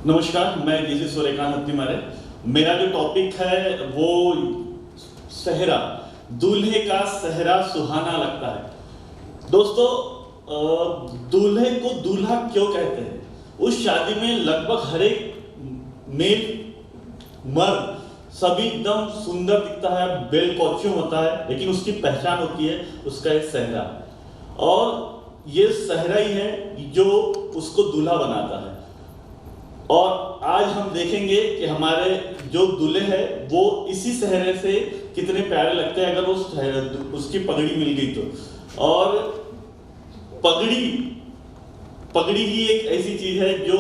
नमस्कार, मैं जेसी सूर्यकांत हत्तीमारे। मेरा जो टॉपिक है वो सेहरा, दूल्हे का सेहरा सुहाना लगता है। दोस्तों, दूल्हे को दूल्हा क्यों कहते हैं? उस शादी में लगभग हर एक मेल मर्द सभी एकदम सुंदर दिखता है, बेल कॉस्ट्यूम होता है, लेकिन उसकी पहचान होती है उसका एक सेहरा, और ये सेहरा ही है जो उसको दूल्हा बनाता है। और आज हम देखेंगे कि हमारे जो दूल्हे हैं वो इसी सेहरे से कितने प्यारे लगते हैं अगर वो उसकी पगड़ी मिल गई तो। और पगड़ी ही एक ऐसी चीज है जो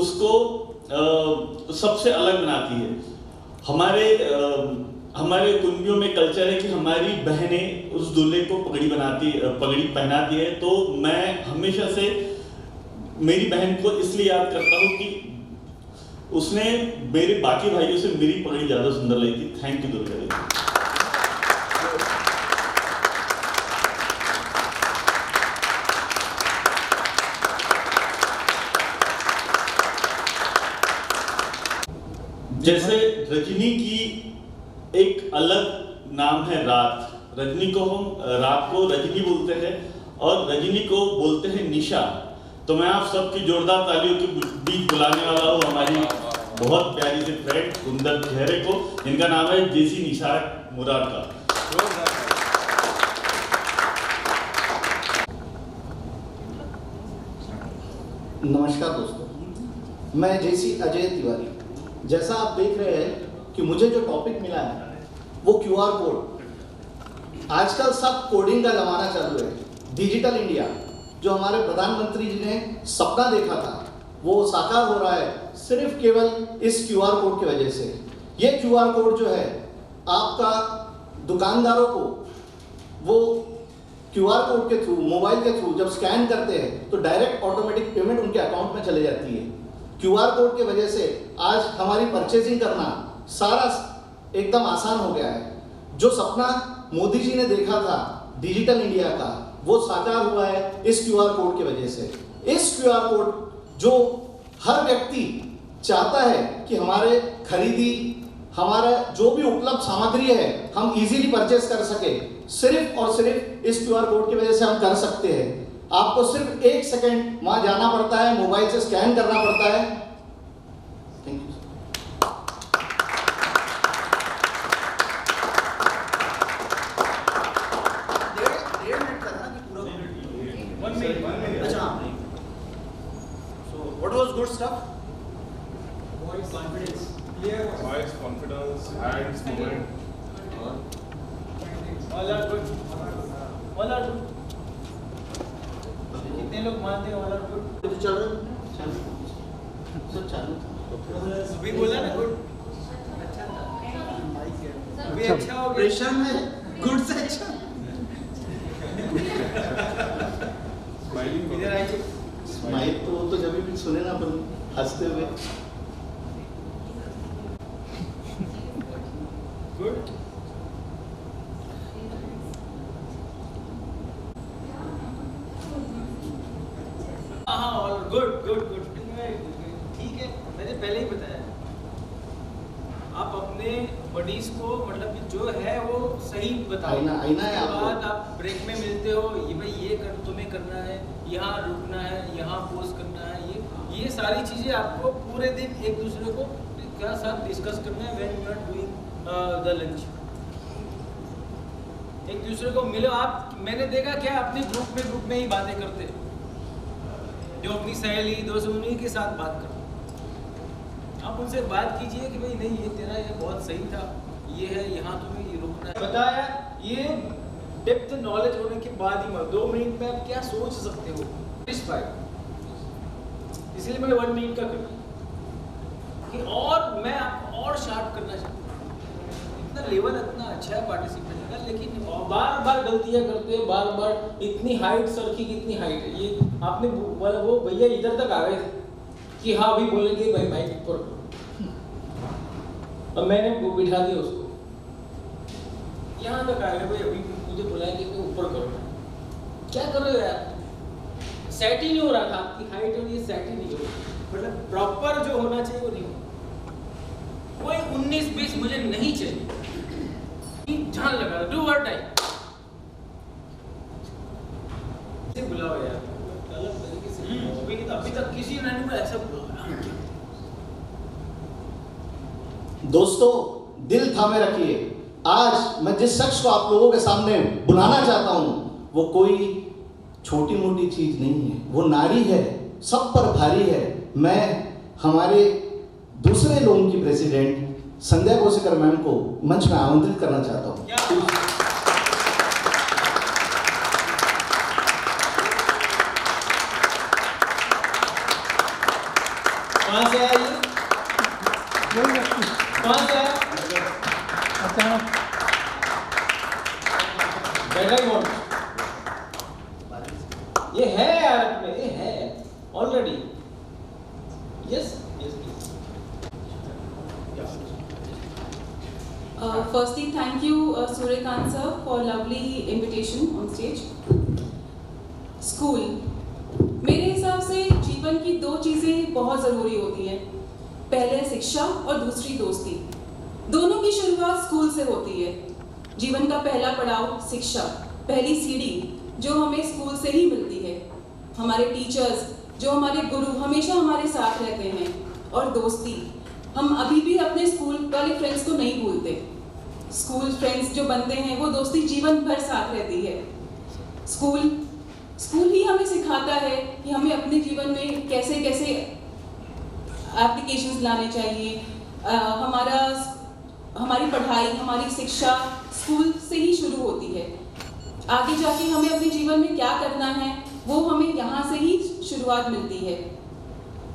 उसको सबसे अलग बनाती है। हमारे कुंबियों में कल्चर है कि हमारी बहनें उस दूल्हे को पगड़ी पहनाती है। तो मैं हमेशा से मेरी बहन को इसलिए याद करता हूँ कि उसने मेरे बाकी भाइयों से मेरी पगड़ी ज्यादा सुंदर लगी थी। Thank you Durga ji. जैसे रजनी की एक अलग नाम है रात। रजनी को हम रात को रजनी बोलते हैं और रजनी को बोलते हैं निशा। तो मैं आप सबकी जोरदार तालियों के बीच बुलाने वाला हूँ हमारी बहुत प्यारी सी फ्रेंड सुंदर चेहरे को, जिनका नाम है जेसी निशा मुराद का। नमस्कार दोस्तों, मैं जेसी अजय तिवारी। जैसा आप देख रहे हैं कि मुझे जो टॉपिक मिला है वो क्यूआर कोड। आजकल सब कोडिंग का जमाना चालू है। डिजिटल इंडिया जो हमारे प्रधानमंत्री जी ने सपना देखा था वो साकार हो रहा है सिर्फ केवल इस क्यूआर कोड की वजह से। ये क्यूआर कोड जो है आपका दुकानदारों को वो क्यूआर कोड के थ्रू, मोबाइल के थ्रू जब स्कैन करते हैं तो डायरेक्ट ऑटोमेटिक पेमेंट उनके अकाउंट में चले जाती है। क्यूआर कोड के वजह से आज हमारी परचेजिंग करना सारा एकदम आसान हो गया है। जो सपना मोदी जी ने देखा था डिजिटल इंडिया का वो साकार हुआ है इस क्यूआर कोड की वजह से। इस क्यूआर कोड जो हर व्यक्ति चाहता है कि हमारे खरीदी, हमारा जो भी उपलब्ध सामग्री है हम इजीली परचेस कर सके, सिर्फ और सिर्फ इस क्यूआर कोड की वजह से हम कर सकते हैं। आपको सिर्फ 1 सेकंड वहां जाना पड़ता है, मोबाइल से स्कैन करना पड़ता है। Thank you. What was good stuff? Voice confidence. Clear voice confidence. Hands movement. All are good. All are good. कितने लोग मानते हैं all are good? चल रहा है, सब चालू। अभी बोला ना good. अच्छा था। अभी अच्छा हो गया। प्रेशर में गुड से अच्छा। इधर आइए। स्माइल तो जब भी सुने ना अपन हंसते हुए। गुड। हाँ ऑल गुड गुड गुड ठीक है। मैंने पहले ही बताया आप अपने बडीज को मतलब कि जो है वो सही बताओ। आईना है आपको। बाद आप ब्रेक में मिलते हो, ये भाई ये कर तुम्हें करना है, यहाँ रुकना है, यहाँ पोज करना है, ये सारी चीजें आपको पूरे दिन एक दूसरे को क्या साथ डिस्कस करना है when you are doing the lunch. एक दूसरे को मिलो आप। मैंने देखा क्या अपने ग्रुप में ही बातें करते, जो अपनी सहेली दोस्त उन्हीं के साथ बात करते। आप उनसे बात कीजिए कि भाई नहीं ये तेरा ये बहुत सही था, ये है यहाँ तुम्हें ये रुकना है। बताया ये डेप्थ नॉलेज होने के बाद ही 2 मिनट में आप क्या सोच सकते हो इसलिए मैंने 1 मिनट का कर कि और मैं आपको और शार्प करना चाहता हूँ। इतना लेवल इतना अच्छा है पार्टिसिपेंट का, लेकिन बार बार गलतियां करते हैं, बार बार इतनी हाइट सर की कितनी हाइट है ये आपने वो भैया इधर तक आ गए थे कि हाँ अभी बोलेंगे भाई माइक ऊपर। अब मैंने वो बिठा दिया उसको, यहाँ तक आ गए भाई अभी मुझे बुलाएंगे कि ऊपर करो। क्या कर रहे हो यार, सेट ही नहीं हो रहा था, आपकी हाइट और ये सेट ही नहीं हो रही, मतलब प्रॉपर जो होना चाहिए वो नहीं हो। कोई 19-20 मुझे नहीं चाहिए, जान लगा डू और डाई। बुलाओ यार अलग तरीके से, अभी तक किसी ने नहीं ऐसा बुलाया। दोस्तों दिल थामे रखिए, आज मैं जिस शख्स को आप लोगों के सामने बुलाना चाहता हूं वो कोई छोटी मोटी चीज नहीं है, वो नारी है, सब पर भारी है। मैं हमारे दूसरे लोगों की प्रेसिडेंट संध्या कोसेकर मैम को मंच में आमंत्रित करना चाहता हूं। कहाँ से आया ये? कहाँ से आया? अचानक बैठक बोर्ड ये है यार, अपने ये है already. Yes yes Firstly, thank you, Suryakant sir, for lovely invitation on stage. School. मेरे हिसाब से जीवन की दो चीज़ें बहुत ज़रूरी होती हैं, पहले शिक्षा और दूसरी दोस्ती। दोनों की शुरुआत स्कूल से होती है। जीवन का पहला पड़ाव शिक्षा, पहली सीढ़ी जो हमें स्कूल से ही मिलती है। हमारे टीचर्स जो हमारे गुरु हमेशा हमारे साथ रहते हैं, और दोस्ती, हम अभी भी अपने स्कूल वाले फ्रेंड्स को नहीं भूलते। स्कूल फ्रेंड्स जो बनते हैं वो दोस्ती जीवन भर साथ रहती है। स्कूल ही हमें सिखाता है कि हमें अपने जीवन में कैसे कैसे एप्लीकेशंस लाने चाहिए। हमारी पढ़ाई, हमारी शिक्षा स्कूल से ही शुरू होती है। आगे जाके हमें अपने जीवन में क्या करना है वो हमें यहाँ से ही शुरुआत मिलती है।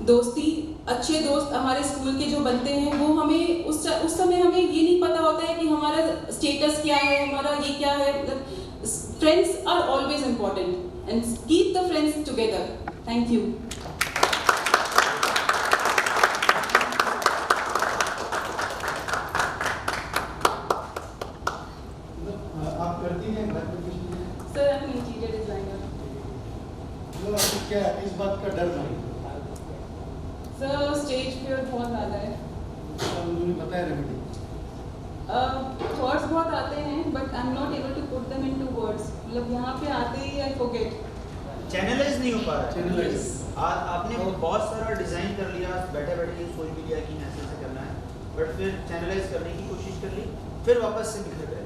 दोस्ती, अच्छे दोस्त हमारे स्कूल के जो बनते हैं वो हमें उस समय हमें ये नहीं पता होता है कि हमारा स्टेटस क्या है, हमारा ये क्या है। Friends are always important and keep the friends together. Thank you. आप करती हैं sir, I am interior designer. आपको क्या इस बात का डर नहीं? सर, स्टेज फियर बहुत ज़्यादा है। उन्होंने बताया रेमेडी। थॉट्स बहुत आते हैं but I am not able to put them into words. मतलब यहाँ पे आते ही आई फॉरगेट। चैनलाइज नहीं हो पा रहा है। Channelize। आपने बहुत सारा डिजाइन कर लिया, बैठे बैठे ये सोच भी लिया कि ऐसे ऐसे करना है, बट फिर चैनलाइज करने की कोशिश कर ली, फिर वापस से बिखर गए,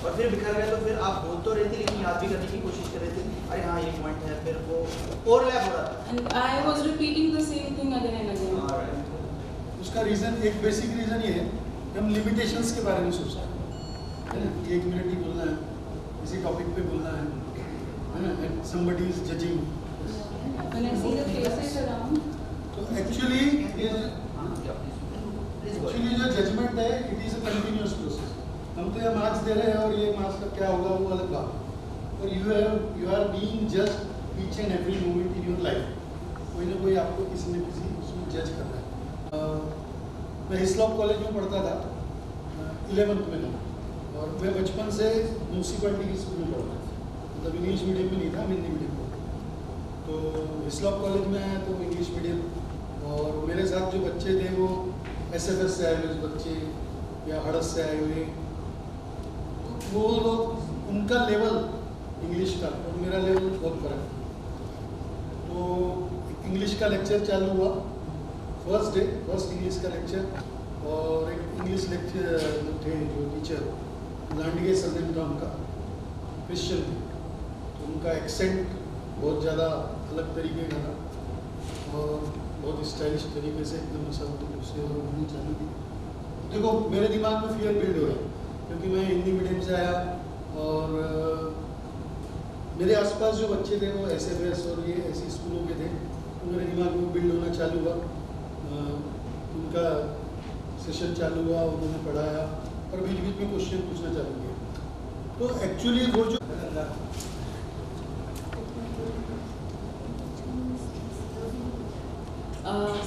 और फिर बिखर गए तो फिर आप बोल तो रहे थे लेकिन याद भी करने की कोशिश कर रहे थे, अरे हाँ ये पॉइंट है, फिर वो ओवरलैप हो रहा था। And I was repeating the same thing again and again. उसका रीजन, एक बेसिक रीजन ये है कि हम लिमिटेशंस के बारे में सोचते हैं, है ना? 1 मिनट ही बोलना है, किसी टॉपिक पे बोलना है ना? And somebody is judging. When I see the faces around, तो एक्चुअली जो जजमेंट है it is a continuous process. हम तो ये मार्क्स दे रहे हैं और ये मार्क्स का क्या होगा वो अलग बात है, और you are being just each and every moment in your life. कोई ना कोई आपको किसी न किसी उसमें जज कर रहा है। मैं हिस्लॉप कॉलेज में पढ़ता था, 11th में था, और मैं बचपन से म्यूनसिपलिटी की स्कूल में पढ़ता था, मतलब इंग्लिश मीडियम में नहीं था, हिंदी मीडियम में। तो हिस्लॉप कॉलेज में आया तो इंग्लिश मीडियम, और मेरे साथ जो बच्चे थे वो SFS से आए हुए बच्चे या हड़स से आए हुए, वो लोग, उनका लेवल इंग्लिश का और मेरा लेवल बहुत फर्क है। तो इंग्लिश का लेक्चर चालू हुआ, फर्स्ट इंग्लिश का लेक्चर, और एक इंग्लिश लेक्चर थे जो टीचर लांडगे सरनेम था उनका, क्रिश्चियन थे, तो उनका एक्सेंट बहुत ज़्यादा अलग तरीके का था और बहुत स्टाइलिश तरीके से एकदम सब उससे बोलनी चालू की। देखो मेरे दिमाग में फियर बिल्ड हो रहा है क्योंकि मैं हिंदी मीडियम से आया, और मेरे आसपास जो बच्चे थे वो SFS और ये ऐसे स्कूलों के थे, तो मेरे दिमाग में बिल्ड होना चालू हुआ। उनका सेशन चालू हुआ, उन्होंने पढ़ाया और बीच बीच में क्वेश्चन पूछना चालू किया। तो एक्चुअली वो जो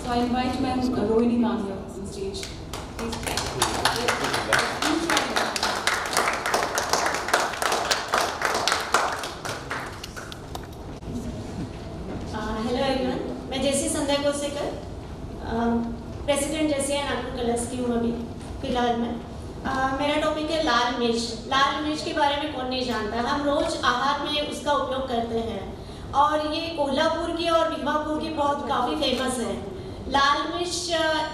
so I invite Ma'am Rohini ma'am here on stage. Please. मैं जैसी संध्या कोसेकर, प्रेसिडेंट जैसे नागपुर कलर्स की हूँ अभी फिलहाल में। मेरा टॉपिक है लाल मिर्च। लाल मिर्च के बारे में कौन नहीं जानता, हम रोज आहार में उसका उपयोग करते हैं और ये कोल्हापुर की और भिवापुर की काफ़ी फेमस है। लाल मिर्च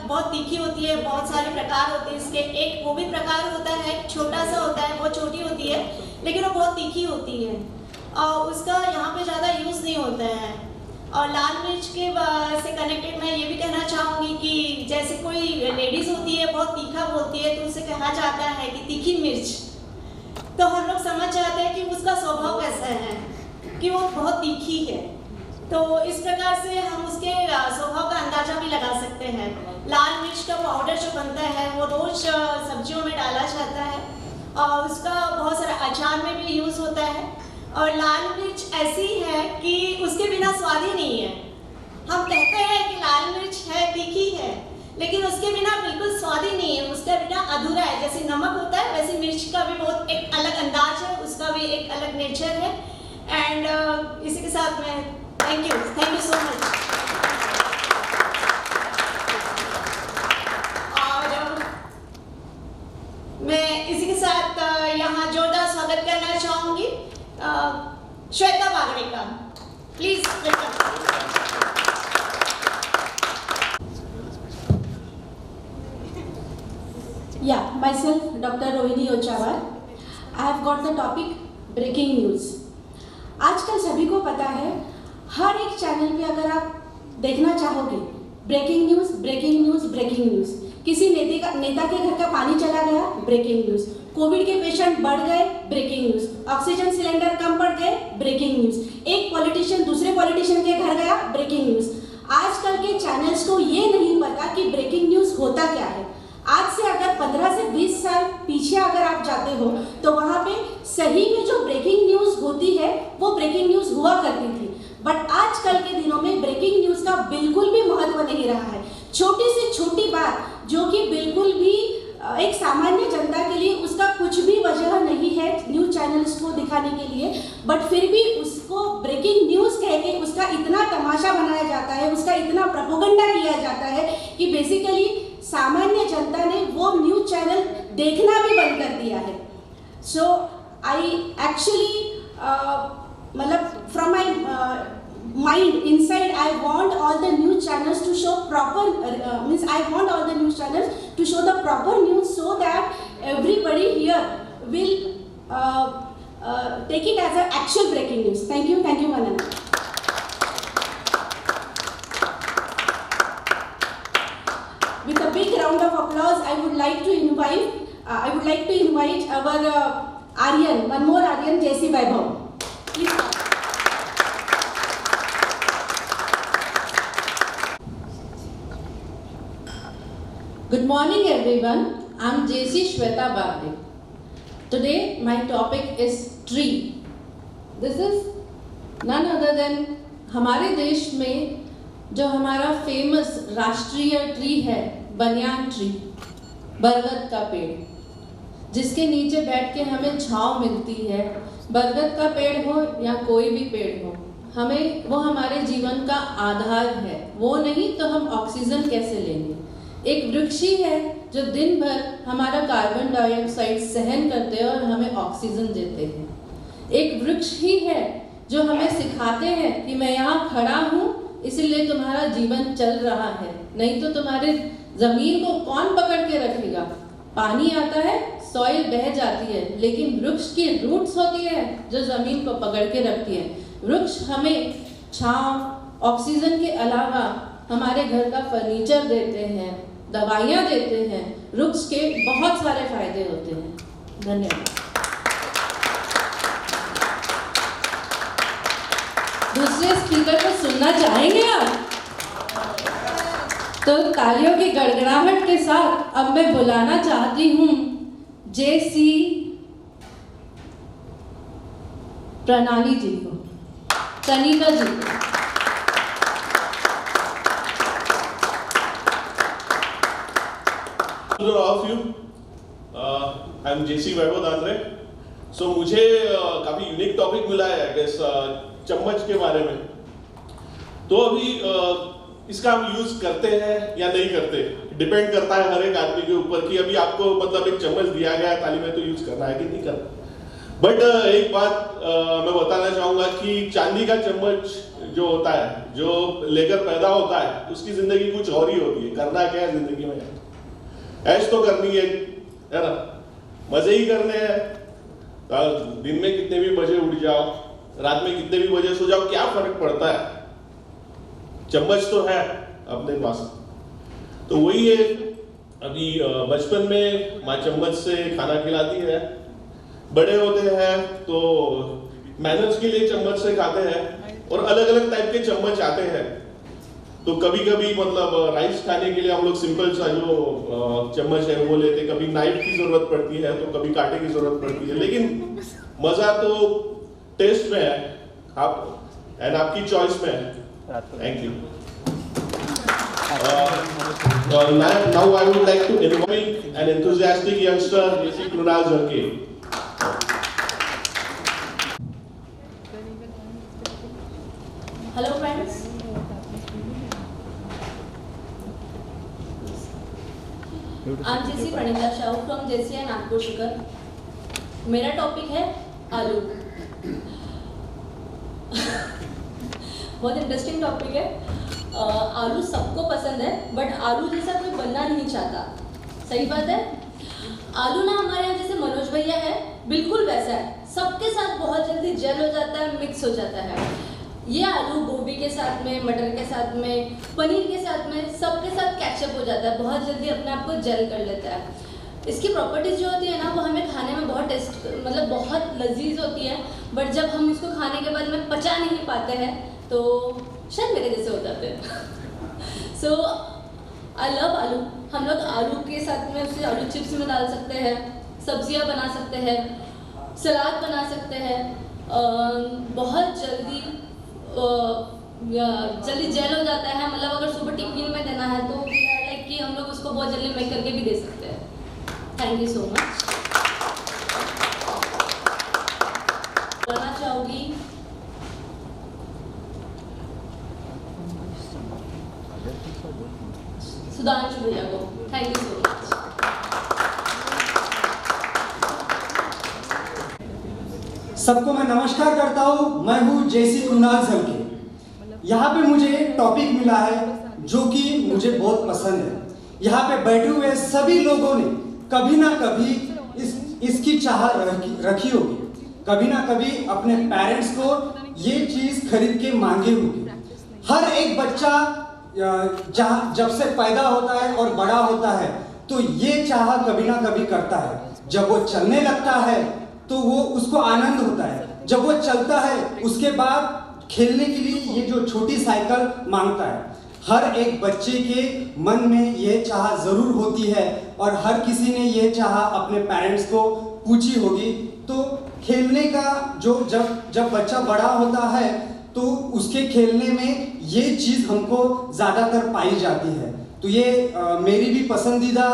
बहुत तीखी होती है, बहुत सारे प्रकार होते हैं इसके। एक वो भी प्रकार होता है, छोटा सा होता है, बहुत छोटी होती है, लेकिन वो बहुत तीखी होती है और उसका यहाँ पे ज़्यादा यूज़ नहीं होता है। और लाल मिर्च के से कनेक्टेड मैं ये भी कहना चाहूँगी कि जैसे कोई लेडीज़ होती है बहुत तीखा बोलती है तो उसे कहा जाता है कि तीखी मिर्च, तो हम लोग समझ जाते हैं कि उसका स्वभाव कैसा है, कि वो बहुत तीखी है। तो इस प्रकार से हम उसके स्वभाव का अंदाजा भी लगा सकते हैं। लाल मिर्च का पाउडर जो बनता है वो रोज सब्जियों में डाला जाता है और उसका बहुत सारा अचार में भी यूज़ होता है। और लाल मिर्च ऐसी है कि उसके बिना स्वाद ही नहीं है। हम कहते हैं कि लाल मिर्च है, तीखी है, लेकिन उसके बिना बिल्कुल स्वाद ही नहीं है, उसके बिना अधूरा है। जैसे नमक होता है वैसे मिर्च का भी बहुत एक अलग अंदाज है, उसका भी एक अलग नेचर है। एंड इसी के साथ मैं थैंक यू सो मच। और मैं इसी के साथ यहाँ जोरदार स्वागत करना चाहूँगी श्वेता बागड़े का। Please welcome. Yeah, myself, Dr. Rohini Ochawar. I have got the topic breaking news. आजकल सभी को पता है, हर एक चैनल पे अगर आप देखना चाहोगे breaking news, breaking news, breaking news. किसी नेता के घर का पानी चला गया, ब्रेकिंग न्यूज़। कोविड के पेशेंट बढ़ गए, ब्रेकिंग न्यूज़। ऑक्सीजन सिलेंडर कम पड़ गए, ब्रेकिंग न्यूज़। एक पॉलिटिशियन दूसरे पॉलिटिशियन के घर गया, ब्रेकिंग न्यूज़। आजकल के चैनल्स को ये नहीं पता कि ब्रेकिंग न्यूज़ होता क्या है। आज से अगर 15 से 20 साल पीछे अगर आप जाते हो तो वहाँ पे सही में जो ब्रेकिंग न्यूज़ होती है वो ब्रेकिंग न्यूज़ हुआ करती थी। बट आजकल के दिनों में ब्रेकिंग न्यूज़ का बिल्कुल भी महत्व नहीं रहा है। छोटी से छोटी बात जो कि बिल्कुल भी एक सामान्य जनता के लिए उसका कुछ भी वजह नहीं है न्यूज़ चैनल्स को दिखाने के लिए, बट फिर भी उसको ब्रेकिंग न्यूज़ कह के उसका इतना तमाशा बनाया जाता है, उसका इतना प्रोपेगेंडा किया जाता है कि बेसिकली सामान्य जनता ने वो न्यूज़ चैनल देखना भी बंद कर दिया है। सो आई एक्चुअली मतलब from my mind inside, I want all the news channels to show proper I want all the news channels to show the proper news so that everybody here will take it as an actual breaking news. Thank you Manan. With a big round of applause, I would like to invite our Aryan, one more Aryan, JC Vaibhav. Please come. Good morning everyone, I am JC Shweta Bagde. Today my topic is tree. This is none other than हमारे देश में जो हमारा famous राष्ट्रीय tree है banyan tree, बरगद का पेड़, जिसके नीचे बैठ के हमें छांव मिलती है। बरगद का पेड़ हो या कोई भी पेड़ हो, हमें वो हमारे जीवन का आधार है। वो नहीं तो हम ऑक्सीजन कैसे लेंगे। एक वृक्ष ही है जो दिन भर हमारा कार्बन डाइऑक्साइड सहन करते हैं और हमें ऑक्सीजन देते हैं। एक वृक्ष ही है जो हमें सिखाते हैं कि मैं यहाँ खड़ा हूँ इसलिए तुम्हारा जीवन चल रहा है, नहीं तो तुम्हारे जमीन को कौन पकड़ के रखेगा। पानी आता है, सॉइल बह जाती है, लेकिन वृक्ष की रूट्स होती है जो जमीन को पकड़ के रखती है। वृक्ष हमें छांव, ऑक्सीजन के अलावा हमारे घर का फर्नीचर देते हैं, दवाइयाँ देते हैं। वृक्ष के बहुत सारे फायदे होते हैं। धन्यवाद। दूसरे स्पीकर को सुनना चाहेंगे आप? तो तालियों की गड़गड़ाहट के साथ अब मैं बुलाना चाहती हूँ JC प्रणाली जी को, तनिका जी को। Hello all of you, I'm JC वैभव दांद्रे। सो मुझे काफ़ी यूनिक टॉपिक मिला है, आई गेस चम्मच के बारे में। तो अभी इसका हम यूज करते हैं या नहीं करते, डिपेंड करता है हर एक आदमी के ऊपर कि अभी आपको मतलब एक चम्मच दिया गया है थाली में तो यूज करना है कि नहीं करना। बट एक बात मैं बताना चाहूंगा कि चांदी का चम्मच जो होता है, जो लेकर पैदा होता है, उसकी जिंदगी कुछ और ही होती है। करना क्या है जिंदगी में, ऐश तो करनी है ना, मजे ही करने हैं। दिन में कितने भी बजे उठ जाओ, रात में कितने भी बजे सो जाओ, क्या फर्क पड़ता है, चम्मच तो है अपने पास। तो वही है, अभी बचपन में माँ चम्मच से खाना खिलाती है, बड़े होते हैं तो मैनर्स के लिए चम्मच से खाते हैं, और अलग अलग टाइप के चम्मच आते हैं। तो कभी कभी मतलब राइस खाने के लिए हम लोग सिंपल सा जो चम्मच है वो लेते, कभी नाइफ की जरूरत पड़ती है तो कभी कांटे की जरूरत पड़ती है, लेकिन मजा तो टेस्ट में है, आप एंड आपकी चॉइस में है। Thank you. Now I would like to invite an enthusiastic youngster, JC Krunal Jarke. Hello friends. I'm JC Pranita Shah from JCI Nagpur Shikhar. मेरा टॉपिक है आलू। बहुत इंटरेस्टिंग टॉपिक है। आलू सबको पसंद है, बट आलू जैसा कोई बनना नहीं चाहता। सही बात है। आलू ना हमारे यहाँ जैसे मनोज भैया है, बिल्कुल वैसा है, सबके साथ बहुत जल्दी जेल हो जाता है, मिक्स हो जाता है। ये आलू गोभी के साथ में, मटर के साथ में, पनीर के साथ में, सबके साथ कैचअप हो जाता है, बहुत जल्दी अपने आप को जेल कर लेता है। इसकी प्रॉपर्टीज जो होती है ना, वो हमें खाने में बहुत टेस्ट, मतलब बहुत लजीज होती है, बट जब हम इसको खाने के बाद में पचा नहीं पाते हैं तो शायद मेरे जैसे हो जाते हैं। सो आई लव आलू। हम लोग आलू के साथ में उसे आलू चिप्स में डाल सकते हैं, सब्जियां बना सकते हैं, सलाद बना सकते हैं, बहुत जल्दी जेल हो जाता है। मतलब अगर सुबह टिफिन में देना है तो लाइक कि हम लोग उसको बहुत जल्दी मेक करके भी दे सकते हैं। Thank you so much. बताना चाहूँगी सुधांशु भैया को। Thank you so much. सबको मैं नमस्कार करता हूँ। मैं हूँ जेसी कृणाल झलके। यहाँ पे मुझे एक टॉपिक मिला है जो कि मुझे बहुत पसंद है। यहाँ पे बैठे हुए सभी लोगों ने कभी ना कभी इसकी चाह रखी होगी, कभी ना कभी अपने पेरेंट्स को ये चीज खरीद के मांगी होगी। हर एक बच्चा जब से पैदा होता है और बड़ा होता है तो ये चाह कभी ना कभी करता है। जब वो चलने लगता है तो वो उसको आनंद होता है, जब वो चलता है उसके बाद खेलने के लिए ये जो छोटी साइकिल मांगता है। हर एक बच्चे के मन में ये चाह जरूर होती है और हर किसी ने ये चाह अपने पेरेंट्स को पूछी होगी। तो खेलने का जो जब बच्चा बड़ा होता है तो उसके खेलने में ये चीज़ हमको ज़्यादातर पाई जाती है। तो ये मेरी भी पसंदीदा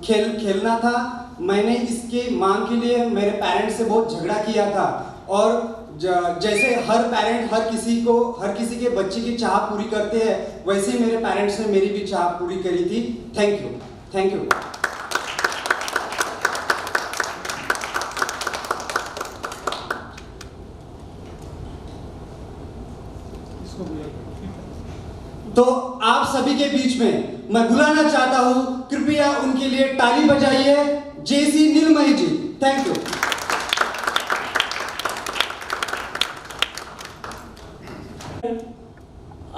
खेलना था। मैंने इसके मांग के लिए मेरे पेरेंट्स से बहुत झगड़ा किया था, और जैसे हर पेरेंट हर किसी के बच्चे की चाह पूरी करते हैं, वैसे ही मेरे पेरेंट्स ने मेरी भी चाह पूरी करी थी। Thank you, thank you. तो आप सभी के बीच में मैं बुलाना चाहता हूं, कृपया उनके लिए ताली बजाइए, जेसी नीलमणि जी। Thank you.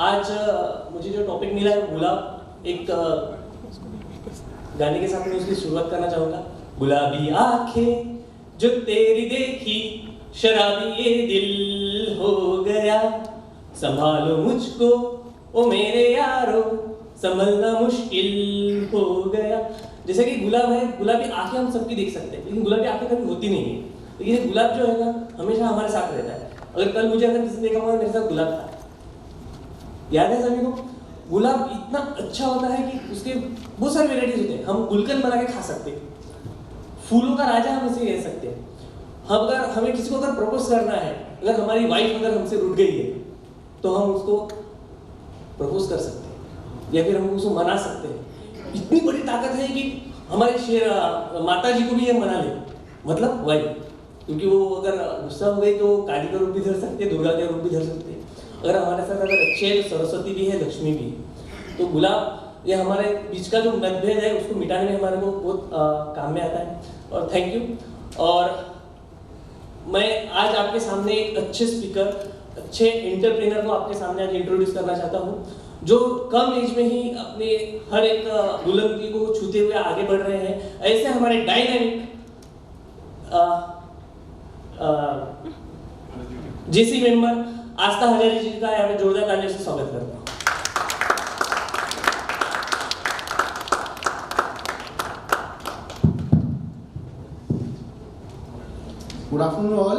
आज मुझे जो टॉपिक मिला है गुलाब, एक गाने के साथ में उसकी शुरुआत करना चाहूंगा। गुलाबी आंखें जो तेरी देखी, शराबी ये दिल हो गया, संभालो मुझको ओ मेरे यारो, संभलना मुश्किल हो गया। जैसे कि गुलाब है, गुलाबी आंखें हम सबकी देख सकते हैं, लेकिन गुलाबी आंखें कभी होती नहीं है। लेकिन ये गुलाब जो है ना, हमेशा हमारे साथ रहता है। अगर कल मुझे अगर किसी ने देखा मेरे साथ गुलाब था, याद है सभी को? गुलाब इतना अच्छा होता है कि उसके बहुत सारे वेराइटीज होते हैं। हम गुलकंद बना के खा सकते हैं, फूलों का राजा हम इसे कह सकते हैं। हम अगर हमें किसी को अगर प्रपोज करना है, अगर हमारी वाइफ अगर हमसे रूठ गई है तो हम उसको प्रपोज कर सकते हैं या फिर हम उसको मना सकते हैं। इतनी बड़ी ताकत है कि हमारे शेर माता जी को भी ये मना ले, मतलब वाई, क्योंकि वो अगर गुस्सा हो गई तो काली का रूप भी धर सकते हैं, दुर्गा का रूप भी धर सकते हैं। अगर हमारे साथ अगर अच्छे हैं तो सरस्वती भी है, लक्ष्मी भी है। तो गुलाब ये हमारे बीच का जो मतभेद है उसको मिटाने में हमारे को बहुत काम में आता है। और थैंक यू। और मैं आज आपके सामने एक अच्छे स्पीकर, अच्छे एंटरप्रेनर को आपके सामने आज इंट्रोड्यूस करना चाहता हूँ, जो कम एज में ही अपने हर एक बुलंदी को छूते हुए आगे बढ़ रहे हैं। ऐसे हमारे डायनामिक जेसी मेंबर आस्था हजारी जी का यहाँ पे जोरदार तालियों से स्वागत करता हूँ। Good afternoon all.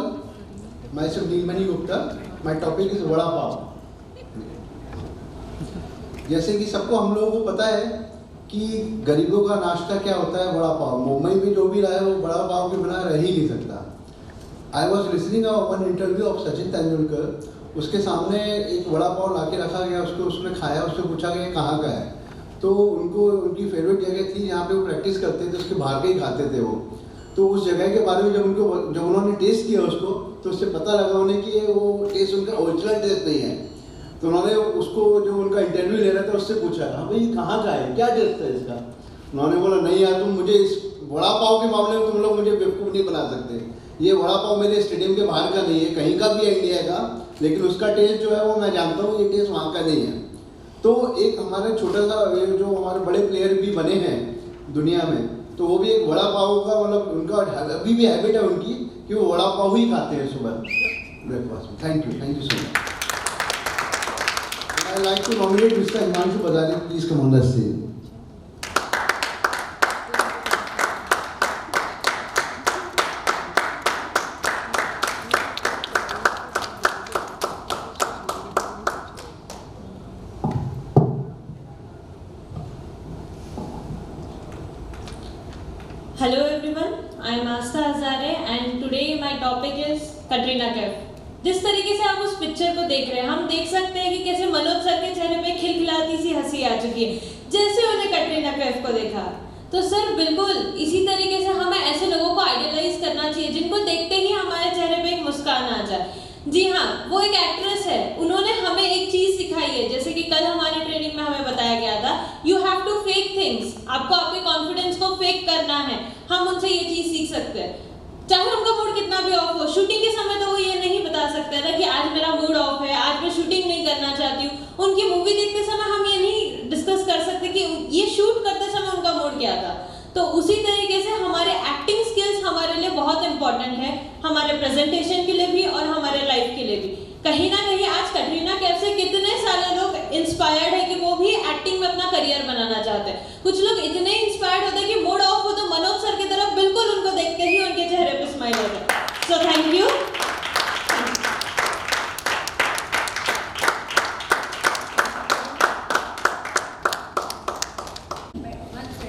Myself Neelmani Gupta. My topic is vada pav. जैसे कि सबको हम लोगों को पता है कि गरीबों का नाश्ता क्या होता है, वड़ा पाव। मुंबई में जो भी रहा है वो वड़ा पाव के बिना रह ही नहीं सकता। I was listening one interview of Sachin Tendulkar. उसके सामने एक वड़ा पाव ला के रखा गया, उसको उसने खाया, उससे पूछा गया कहाँ का है, तो उनको उनकी फेवरेट जगह थी जहाँ पे वो प्रैक्टिस करते थे, उसके बाहर के ही खाते थे वो। तो उस जगह के बारे में जब उन्होंने टेस्ट किया उसको, तो उससे पता लगा उन्हें कि वो टेस्ट उनका ओरिजिनल टेस्ट नहीं है। तो उन्होंने उसको जो उनका इंटरव्यू ले रहा था उससे पूछा, हाँ भाई कहाँ का है, क्या टेस्ट है इसका। उन्होंने बोला नहीं यार, तुम मुझे इस वड़ा पाव के मामले में तुम लोग मुझे बेवकूफ़ नहीं बना सकते। ये वड़ा पाव मेरे स्टेडियम के बाहर का नहीं है, कहीं का भी है इंडिया का, लेकिन उसका टेस्ट जो है वो मैं जानता हूँ, ये टेस्ट वहाँ का नहीं है। तो एक हमारे छोटा सा जो हमारे बड़े प्लेयर भी बने हैं दुनिया में, तो वो भी एक वड़ा पाव का, मतलब उनका अभी भी हैबिट है उनकी कि वो वड़ा पाव ही खाते हैं सुबह ब्रेकफास्ट में। Thank you so much. I like to nominate mister Himanshu Bajaj, please come on the stage. Hello everyone, I am Astha Hazare and today my topic is Katrina Kaif. जिस तरीके से आप उस पिक्चर को देख रहे हैं, हम देख सकते हैं कि कैसे मनोज सर के चेहरे पे खिलखिलाती सी हंसी आ चुकी है जैसे उन्हें कटरीना कैफ को देखा। तो सर बिल्कुल इसी तरीके से हमें ऐसे लोगों को आइडियलाइज करना चाहिए जिनको देखते ही हमारे चेहरे पे एक मुस्कान आ जाए। जी हाँ, वो एक एक्ट्रेस है, उन्होंने हमें एक चीज सिखाई है, जैसे कि कल हमारे ट्रेनिंग में हमें बताया गया था, you have to fake things. आपको आपके कॉन्फिडेंस को फेक करना है। हम उनसे ये चीज सीख सकते हैं, चाहे उनका मूड कितना भी ऑफ हो। शूटिंग के समय तो वो ये नहीं बता सकते ना कि आज मेरा मूड ऑफ है, आज मैं शूटिंग नहीं करना चाहती हूँ। उनकी मूवी देखते समय हम ये नहीं डिस्कस कर सकते कि ये शूट करते समय उनका मूड क्या था। तो उसी तरीके से हमारे एक्टिंग स्किल्स हमारे लिए बहुत इंपॉर्टेंट है, हमारे प्रेजेंटेशन के लिए भी और हमारे लाइफ के लिए भी। कहीं ना कहीं आज कटरीना कैफ से कितने सारे लोग इंस्पायर्ड है कि वो भी एक्टिंग में अपना करियर बनाना चाहते हैं। कुछ लोग इतने इंस्पायर्ड होते हैं कि मूड ऑफ हो तो मनोज सर की तरफ बिल्कुल उनको देखते ही उनके चेहरे पे स्माइल हो जाता है। So thank you.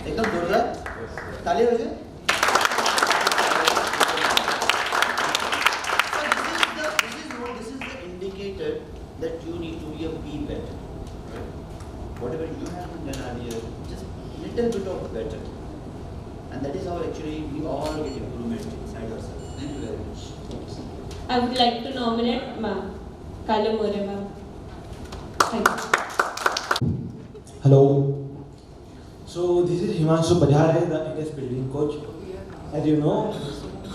एकदम जोरदार ताली हो जाए। This is the indicator that you need to be better. Whatever you have done earlier, just little bit of better, and that is how actually we all get improvement inside ourselves. Thank you very much. I would like to nominate ma'am Kalu More ma'am. Thank you. Hello. So this is Himanshu Bajare, the NS building coach. As you know,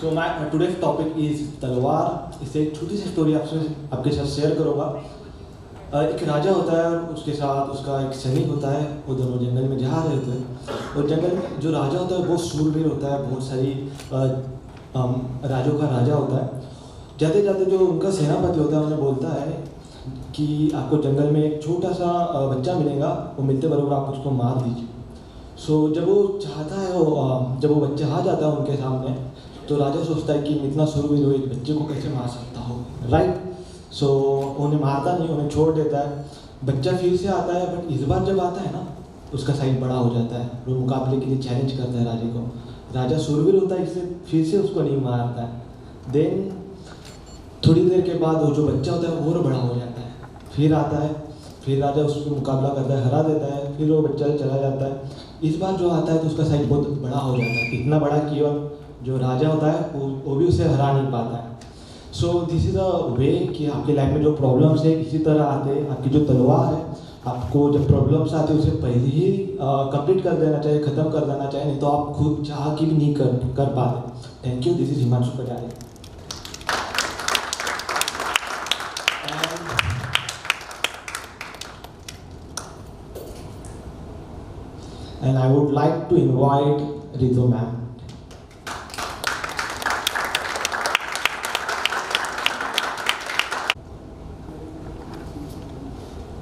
so my today's topic is तलवार। इससे एक छोटी सी story आपके साथ share करूँगा। एक राजा होता है और उसके साथ उसका एक सैनिक होता है, वो दोनों जंगल में जा रहे थे। और जंगल में जो राजा होता है वो शूरवीर होता है, बहुत सारी राजों का राजा होता है। जाते जाते जो उनका सेनापति होता है उन्हें बोलता है कि आपको जंगल में एक छोटा सा बच्चा मिलेगा, वो मिलते बराबर आप उसको मार दीजिए। सो जब वो चाहता है जब वो बच्चा आ जाता है उनके सामने, तो राजा सोचता है कि इतना शुरू में एक बच्चे को कैसे मार सकता हो, राइट। सो उन्हें मारता नहीं, उन्हें छोड़ देता है। बच्चा फिर से आता है, बट इस बार जब आता है ना उसका साइज बड़ा हो जाता है, वो मुकाबले के लिए चैलेंज करता है राजा को। राजा शूरवीर होता है, इसलिए फिर से उसको नहीं मारता है। देन थोड़ी देर के बाद वो जो बच्चा होता है वो और बड़ा हो जाता है, फिर आता है, फिर राजा उसको मुकाबला करता है, हरा देता है, फिर वो बच्चा चला जाता है। इस बार जो आता है तो उसका साइज बहुत बड़ा हो जाता है, इतना बड़ा कि और जो राजा होता है वो भी उसे हरा नहीं पाता है। सो दिस इज़ अ वे कि आपके लाइफ में जो प्रॉब्लम्स है इसी तरह आते हैं। आपकी जो तलवार है, आपको जब प्रॉब्लम्स आते हैं उसे पहले ही कंप्लीट कर देना चाहिए, ख़त्म कर देना चाहिए, नहीं तो आप खुद चाह के भी नहीं कर पाते। Thank you. This is Himanshu Katare. And I would like to invite Ritu ma'am.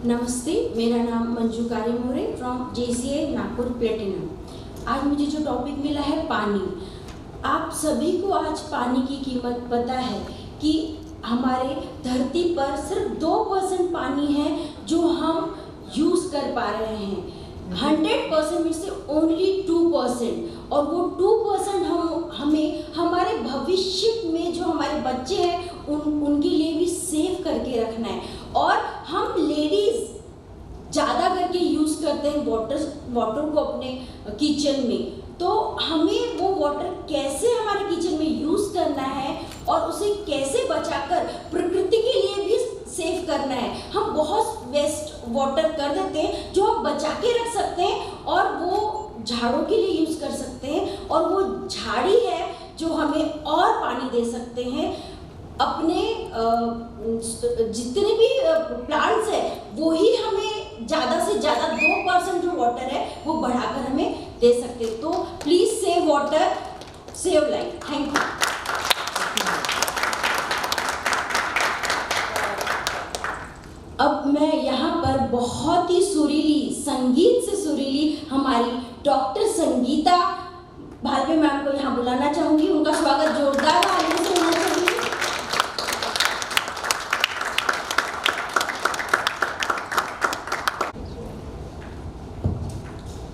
नमस्ते, मेरा नाम Manju Karimore from JCI Nagpur platinum. आज मुझे जो टॉपिक मिला है पानी। आप सभी को आज पानी की कीमत पता है कि हमारे धरती पर सिर्फ 2% पानी है जो हम यूज़ कर पा रहे हैं। 100% में से ओनली 2%, और वो 2% हमें हमारे भविष्य में जो हमारे बच्चे हैं उनके लिए भी सेव करके रखना है। और हम लेडीज़ ज़्यादा करके यूज़ करते हैं वाटर को अपने किचन में, तो हमें वो वाटर कैसे हमारे किचन में यूज़ करना है और उसे कैसे बचाकर प्रकृति के लिए भी सेव करना है। हम बहुत वेस्ट वाटर कर देते हैं जो हम बचा के रख सकते हैं और वो झाड़ों के लिए यूज़ कर सकते हैं, और वो झाड़ी है जो हमें और पानी दे सकते हैं। अपने जितने भी प्लांट्स है वो ही हमें ज़्यादा से ज़्यादा 2% जो वाटर है वो बढ़ाकर हमें दे सकते हैं। तो please save water, save life. Thank you. अब मैं यहाँ पर बहुत ही सुरीली, संगीत से सुरीली हमारी डॉक्टर संगीता भालवे मैम को यहाँ बुलाना चाहूँगी। उनका स्वागत जोरदार तालियों से होना चाहिए।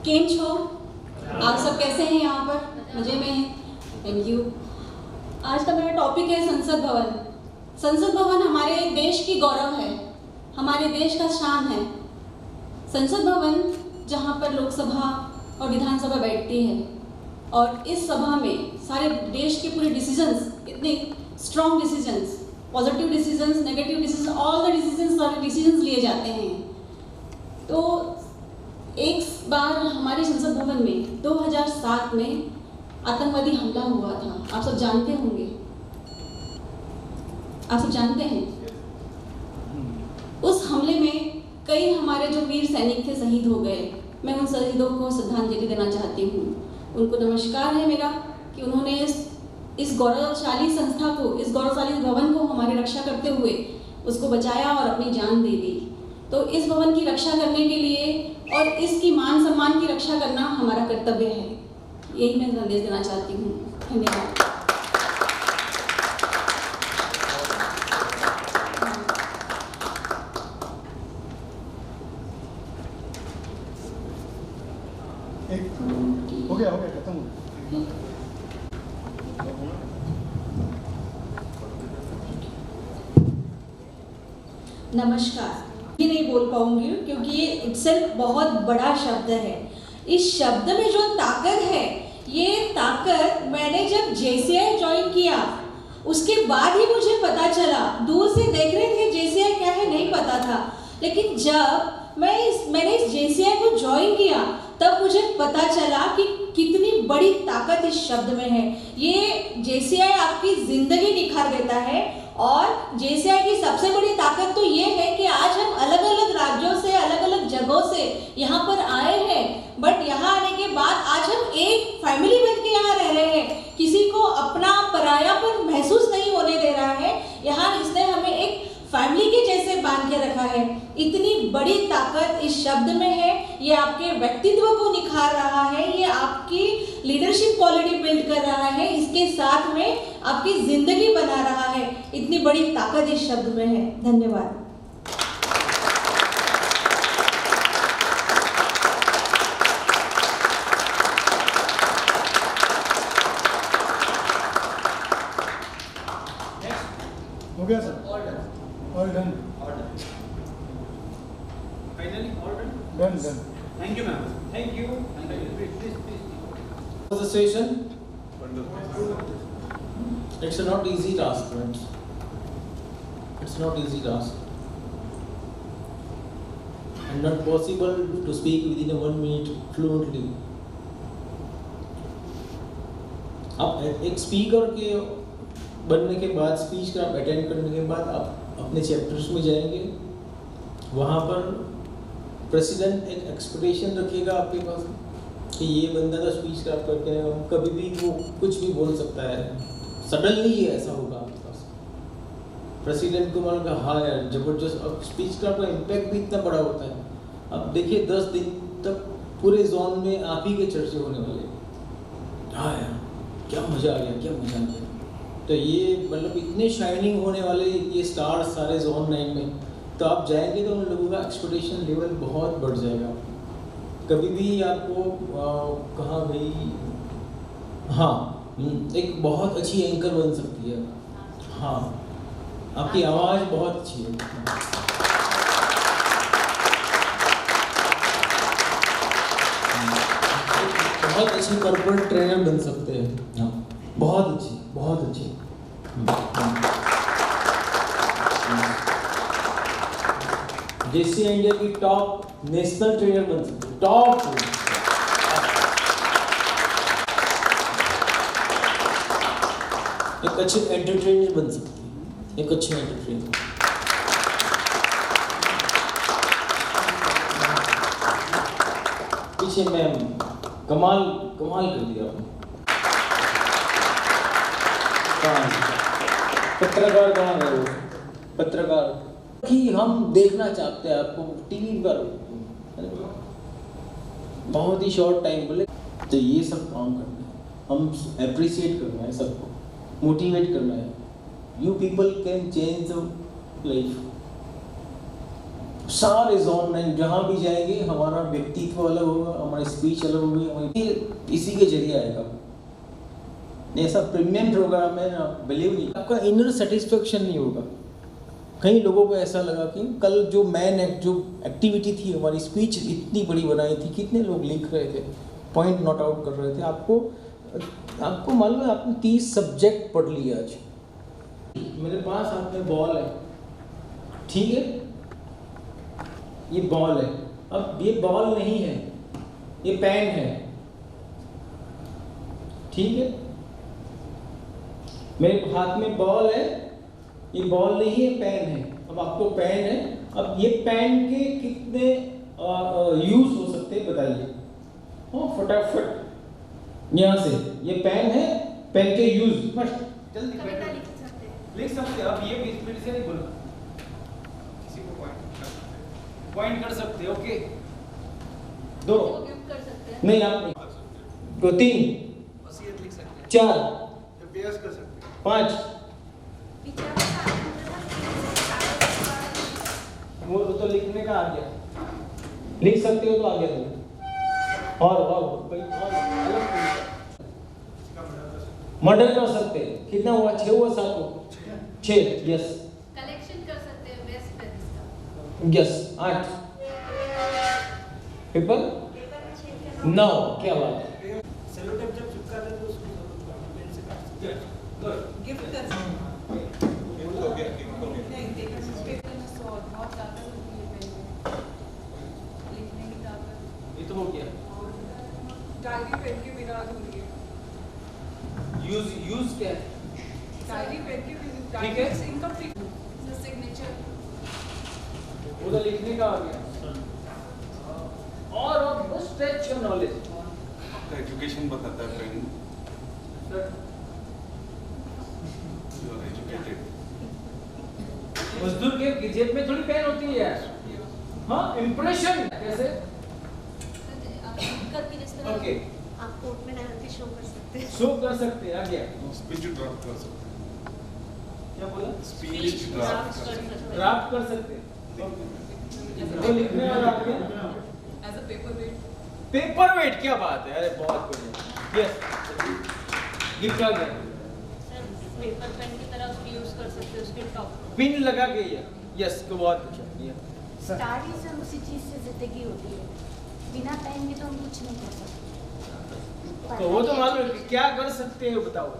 केम छो, आप सब कैसे हैं? यहाँ पर मजे में हैं? Thank you. आज का मेरा टॉपिक है संसद भवन। संसद भवन हमारे देश की गौरव है, हमारे देश का शान है। संसद भवन जहाँ पर लोकसभा और विधानसभा बैठती है, और इस सभा में सारे देश के पूरे डिसीजंस, इतने strong decisions, positive decisions, negative decisions, all the decisions, सारे डिसीजंस लिए जाते हैं। तो एक बार हमारे संसद भवन में 2007 में आतंकवादी हमला हुआ था। आप सब जानते होंगे, आप सब जानते हैं। उस हमले में कई हमारे जो वीर सैनिक थे शहीद हो गए। मैं उन शहीदों को श्रद्धांजलि देना चाहती हूँ। उनको नमस्कार है मेरा कि उन्होंने इस गौरवशाली संस्था को, इस गौरवशाली भवन को हमारी रक्षा करते हुए उसको बचाया और अपनी जान दे दी। तो इस भवन की रक्षा करने के लिए और इसकी मान सम्मान की रक्षा करना हमारा कर्तव्य है। यही मैं संदेश देना चाहती हूँ। धन्यवाद। हो गया खत्म हो गया। नमस्कार। ये नहीं बोल पाऊंगी क्योंकि ये इटसेल्फ बहुत बड़ा शब्द है। इस शब्द में जो ताकत है, ये ताकत मैंने जब JCI ज्वाइन किया उसके बाद ही मुझे पता चला। दूर से देख रहे थे JCI क्या है नहीं पता था, लेकिन जब मैंने इस JCI को ज्वाइन किया तब मुझे पता चला कि कितनी बड़ी ताकत इस शब्द में है। ये JCI आपकी जिंदगी निखार देता है, और JCI की सबसे बड़ी ताकत तो ये है कि आज हम अलग अलग राज्यों से, अलग अलग जगहों से यहाँ पर आए हैं, बट यहाँ आने के बाद आज हम एक फैमिली बन के यहाँ रह रहे हैं। किसी को अपना परायापन महसूस नहीं होने दे रहा है। यहाँ इसने हमें एक फैमिली के जैसे बांध के रखा है। इतनी बड़ी ताकत इस शब्द में है। ये आपके व्यक्तित्व को निखार रहा है, ये आपकी लीडरशिप क्वालिटी बिल्ड कर रहा है, इसके साथ में आपकी जिंदगी बना रहा है। इतनी बड़ी ताकत इस शब्द में है। धन्यवाद। हो गया sir? All done. Finally, all done? Done. Thank you, ma'am. Thank you. Please. The session. It's a not easy task, friends. It's not easy task. And not possible to speak within a 1 minute fluently. आप एक speaker के बनने के बाद, speech का attend करने के बाद आप अपने चैप्टर्स में जाएंगे, वहाँ पर प्रेसिडेंट एक एक्सपेक्टेशन रखेगा आपके पास कि ये बंदा तो स्पीच क्राफ्ट करके आएगा, कभी भी वो कुछ भी बोल सकता है, सडनली ये ऐसा होगा आपके पास। प्रेसिडेंट को मालूम हाँ यार जबरदस्त, अब स्पीच क्राफ्ट का इम्पैक्ट भी इतना बड़ा होता है। अब देखिए 10 दिन तक पूरे जोन में आप ही के चर्चे होने वाले, हाँ यार क्या मज़ा आ गया, क्या मज़ा आ गया। तो ये मतलब इतने शाइनिंग होने वाले ये स्टार्स सारे जोन 9 में, तो आप जाएंगे तो उन लोगों का एक्सपेक्टेशन लेवल बहुत बढ़ जाएगा। कभी भी आपको कहाँ गई, हाँ एक बहुत अच्छी एंकर बन सकती है, हाँ आपकी आवाज़ बहुत अच्छी है, बहुत अच्छी कॉर्पोरेट ट्रेनर बन सकते हैं, हाँ बहुत अच्छी, बहुत अच्छी। जेसी इंडिया की टॉप नेशनल ट्रेनर बन सकते हैं, टॉप। एक अच्छे एंटरटेनर बन सकते हैं, एक अच्छे एंटरटेनर। पीछे मैम कमाल कर दिया आपने। पत्रकार कहाँ गए हो? पत्रकार कि हम देखना चाहते हैं आपको टीवी पर, बहुत ही शॉर्ट टाइम बोले, तो ये सब काम करना है, हम अप्रिशिएट करना है, सबको मोटिवेट करना है। You people can change the life. सारे जोन में जहाँ भी जाएंगे हमारा व्यक्तित्व अलग होगा, हमारी स्पीच अलग होगी, हमारी इसी के जरिए आएगा। ऐसा प्रीमियम प्रोग्राम है ना, बिलीव नहीं, आपका इनर सेटिस्फेक्शन नहीं होगा। कई लोगों को ऐसा लगा कि कल जो जो एक्टिविटी थी, हमारी स्पीच इतनी बड़ी बनाई थी, कितने लोग लिख रहे थे, पॉइंट नोट आउट कर रहे थे। आपको मालूम है आपने 30 सब्जेक्ट पढ़ लिए आज। मेरे पास हाथ में बॉल है, ठीक है, ये बॉल है। अब ये बॉल नहीं है, ये पेन है, ठीक है। मेरे हाथ में बॉल है, ये बॉल नहीं है, पेन है। अब आपको पेन है, अब ये पेन के कितने यूज हो सकते हैं बताइए। फटाफट यहाँ से, ये पेन है, पेन के यूज फर्स्ट जल्दी लिख सकते हैं। अब ये बीच से नहीं बोलना, किसी को पॉइंट कर सकते हैं, ओके। 2 नहीं, आप नहीं, 3 वसीयत लिख सकते हैं, 4 अभ्यास कर सकते हैं, 5 वो तो लिखने का आ गया, लिख सकते हो तो आ गया तुम। और मर्डर कर सकते हैं, कितना हुआ? 6 हुआ, 7 हुआ, 6, यस। कलेक्शन कर सकते हैं बेस्ट फ्रेंड्स का, यस, 8 पेपर 9, क्या बात है। सेलो टेप जब चिपका दे तो उसको पेन से काट सकते हैं, गिफ्ट कर सकते हैं। नहीं, पेपर में बहुत ताकत होती है पेन में, लिखने की ताकत। ये तो हो गया। डायरी पेन के बिना अधूरी है। यूज क्या है? डायरी पेन के बिना ठीक है, इनकम्प्लीट सिग्नेचर, वो तो लिखने का आ गया। और बस स्ट्रेच योर नॉलेज, आपका एजुकेशन बताता है पेन, यू आर एजुकेटेड। मजदूर के जेब में थोड़ी पेन होती है यार, हाँ इम्प्रेशन कैसे करके जिस तरह ओके आप कोर्ट में डाल के शो कर सकते हैं, शो कर सकते हैं। आ गया, स्पीच ड्राफ्ट कर सकते हैं, क्या बोला? स्पीच ड्राफ्ट कर सकते हैं, वो लिखने वाला आ गया as a paper weight. Paper weight, क्या बात है, अरे बहुत बढ़िया, यस गिफ्ट आ गया। पेपर पेन की तरह उसको यूज कर सकते हैं, उसके टॉप पिन लगा के, यस को बहुत अच्छा, स्टारीज हम उसी चीज से बिना पेन के तो हम कुछ नहीं कर सकते। तो वो तो मालूम है, क्या कर सकते हैं बताओ।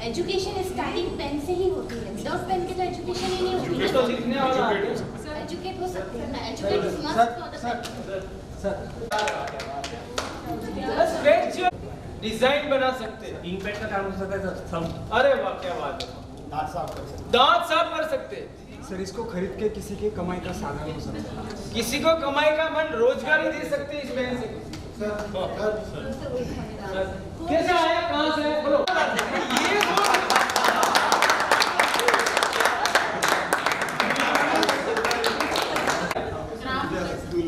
एजुकेशन स्टार्टिंग पेन से ही होती है, विदाउट पेन के तो एजुकेशन ही नहीं होती ये तो लिखने वाला है। एजुकेट हो सकते हैं ना, educate is must for the design बना सकते हैं, इंक पैड का काम हो सकता है सर। अरे वाह क्या बात है, दांत साफ कर सकते दांत साफ कर सकते हैं। हैं सर, इसको खरीद के किसी के कमाई का साधन हो सकता है। किसी को कमाई का मन रोजगार ही दे सकते हैं इस पेन से। कैसे आया, कहाँ से है बोलो। ये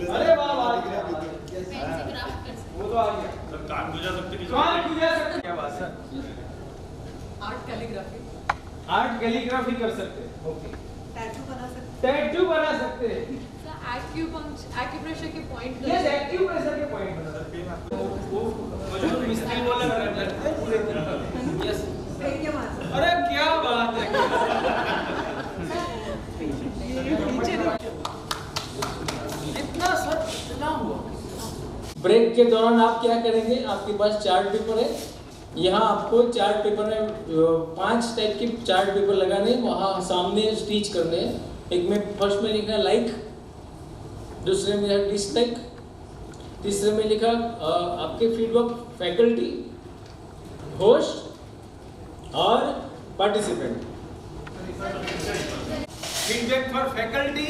अरे वाह वाह, वो तो आ गया। कान गुजा सकते कि कान गुजा सकते, क्या बात है। आर्ट कैलीग्राफी कर सकते हैं, ओके। टैटू बना सकते हैं। एक्यूप्रेशर के पॉइंट यस, एक्यूप्रेशर के पॉइंट बना सकते हैं। वो जो मिस्त्री बोला करते हैं पूरे तरह। यस, अरे क्या बात है। इतना सब इतना हुआ। ब्रेक के दौरान आप क्या करेंगे, आपके पास चार्ट पेपर है, यहाँ आपको चार्ट पेपर में 5 टाइप के चार्ट पेपर लगाने, वहाँ सामने स्टिच करने हैं। एक में फर्स्ट में लिखा लाइक, दूसरे में लिखा डिसलाइक, तीसरे में लिखा आपके फीडबैक फैकल्टी, होस्ट और participant. Feedback for faculty,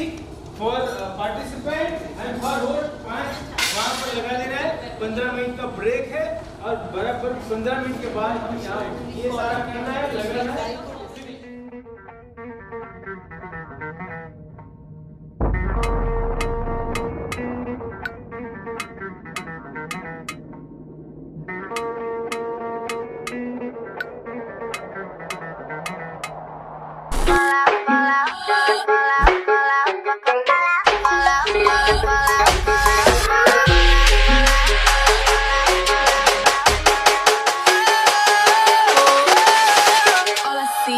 for participant and for host, 5 वहाँ पर लगा देना है। 15 मिनट का ब्रेक है और बराबर 15 मिनट के बाद हम यहाँ ये सारा करना है, लगाना है। All I see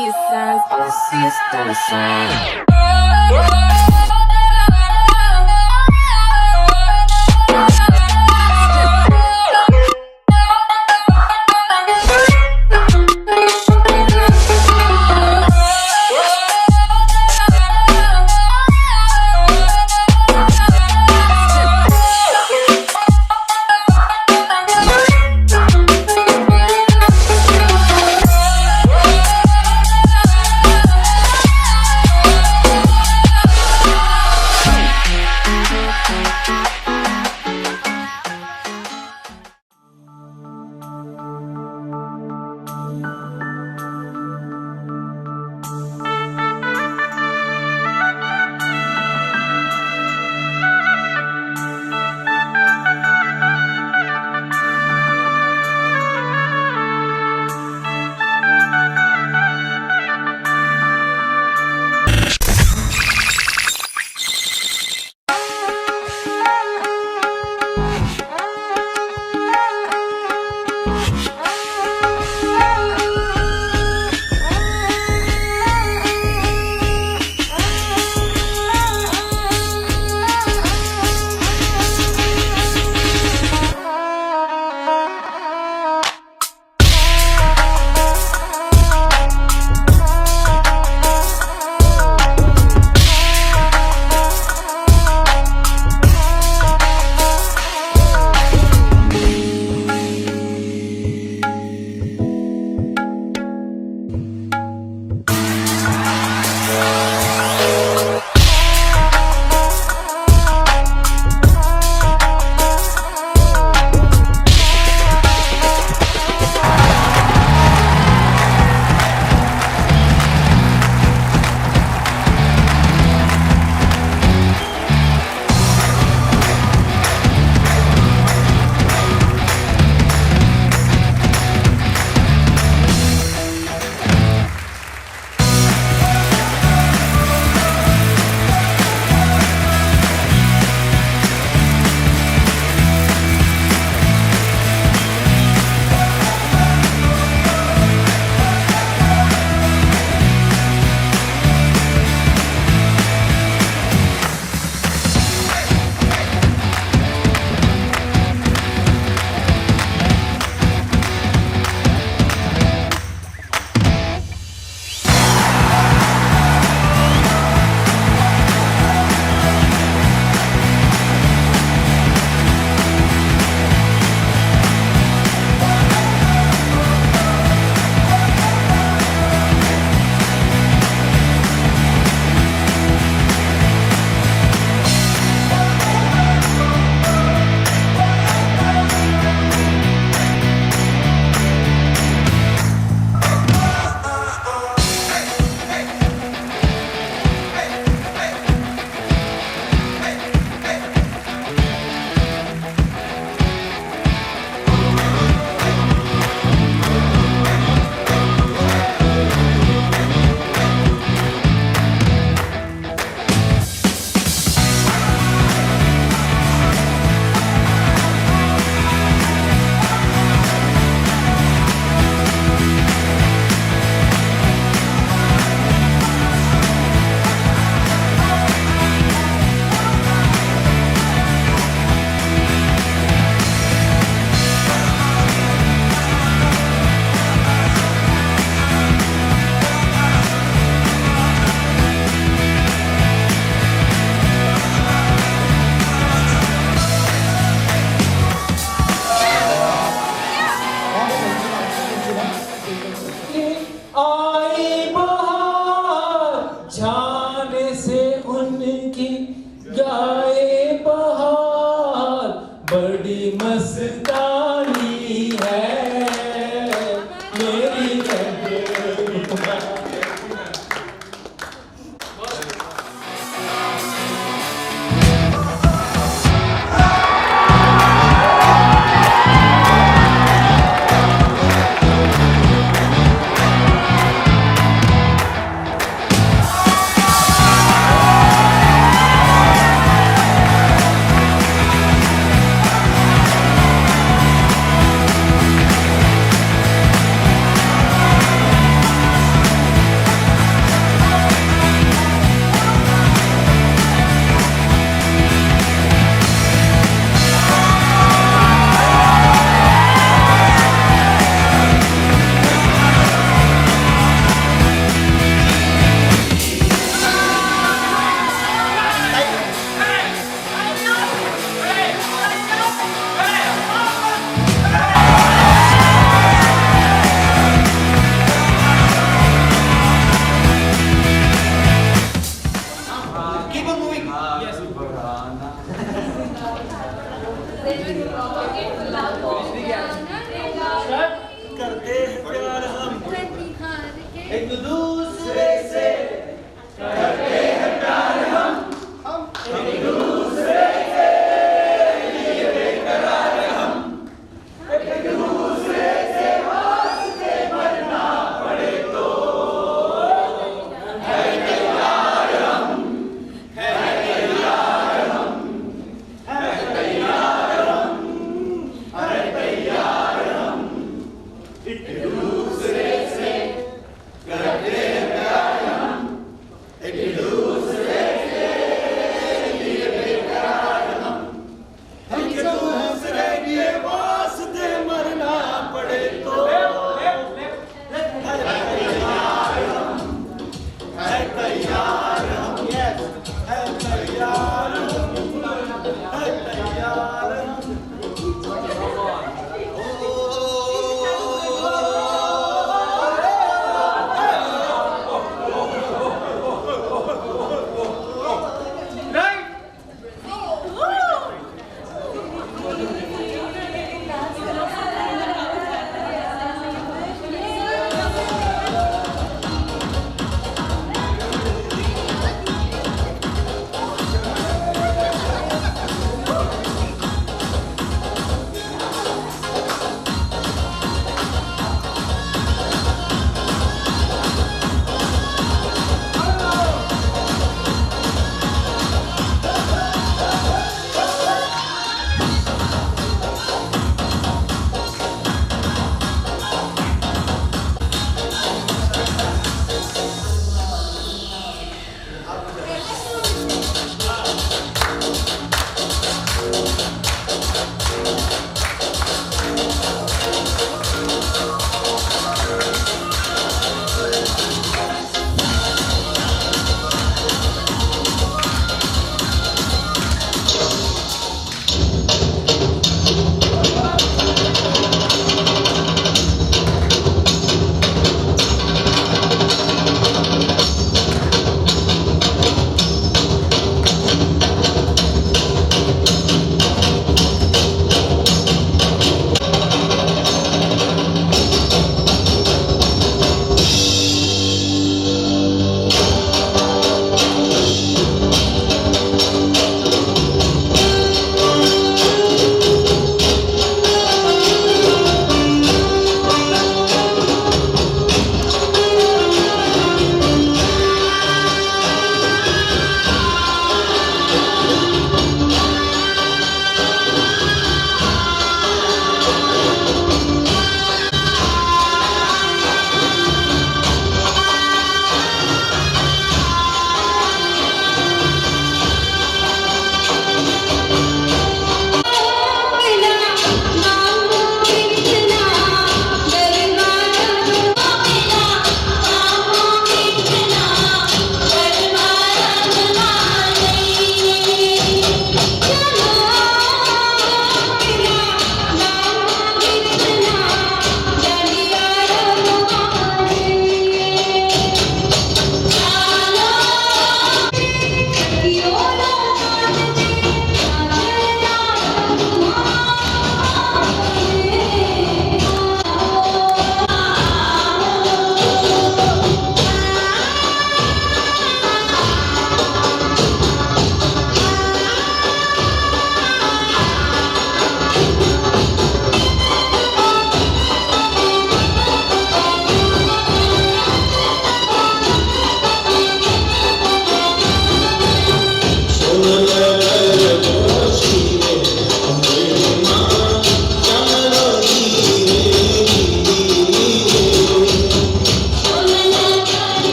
बड़ी मस्तानी है मेरी करते हैं प्यार हम एक दूसरे से करते हैं प्यार हम एक दूसरे से लिए बेकरार हम एक दूसरे से वास्ते मरना पड़े तो है तैयार हम है तैयार हम है तैयार हम है तैयार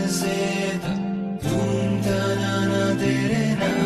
से ढूंढता ना तेरे नाम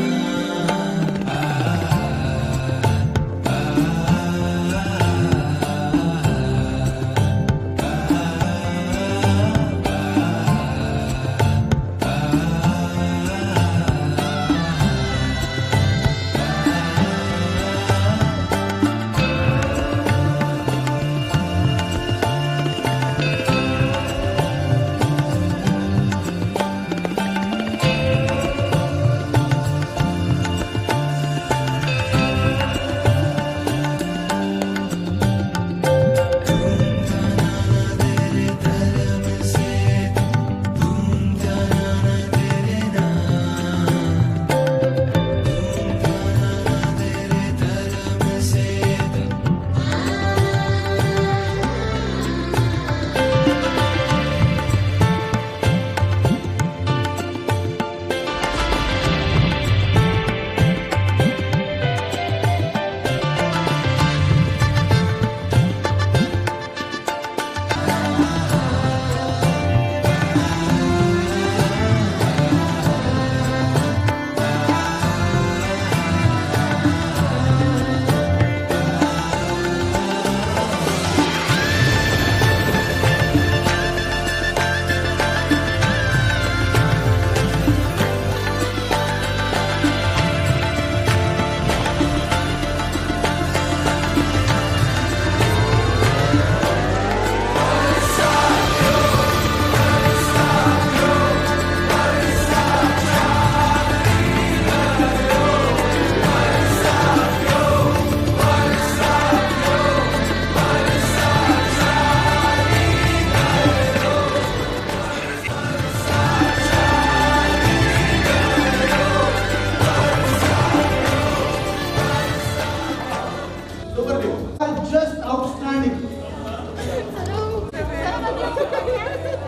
Just outstanding.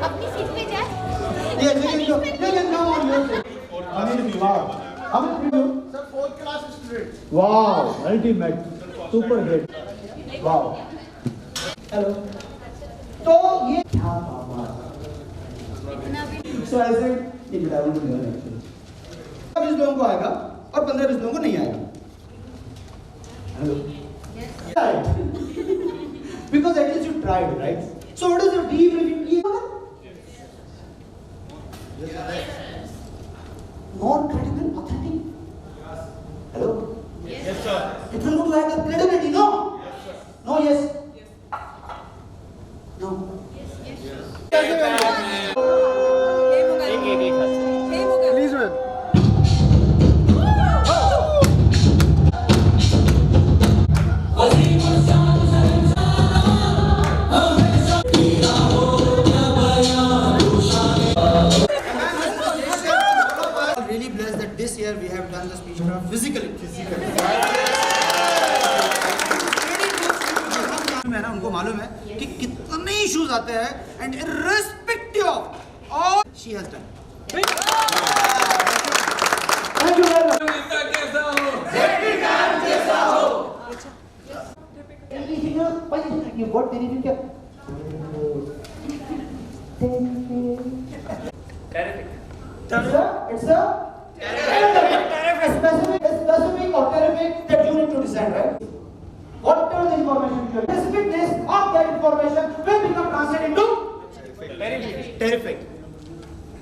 अपनी सीट पे जाए Yes, come on, Amit, wow. Sir, 4th class student. Wow, ultimate, super great. Wow. Hello. तो ये so I said ये बेटा वो नहीं है actually. 20 लोगों को आएगा और 15-20 लोगों को नहीं आएगा. Hello. Yes. Because at least you tried, right? So what is your debriefing? Not credible, authentic. Hello? Yes, sir. It will look like a credibility, no? Yes, sir. No, yes? No. Yes. Please, ma'am. Really blessed that this year we have done the speech physically. मैं ना उनको मालूम है कि कितने issues आते हैं and irrespective of all she has done. Thank you very much. ये वर्ड तेरी क्या? It's a specific or terrific that you need to decide, right? Whatever the information you have, specificness of that information will become translated into terrific.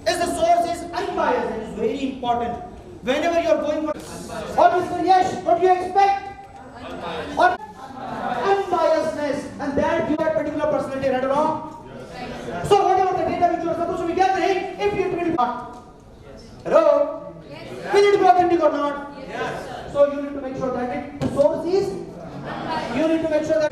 As the source is unbiased, it is very important. Whenever you are going for, or Mr. Yash, what do you expect? Or unbiasedness, and that you have particular personality, right or wrong? So whatever the data which you are supposed to be gathering, if you will not. Hello? Yes. Will it be authentic or not? Yes. So you need to make sure that the source is. You need to make sure that.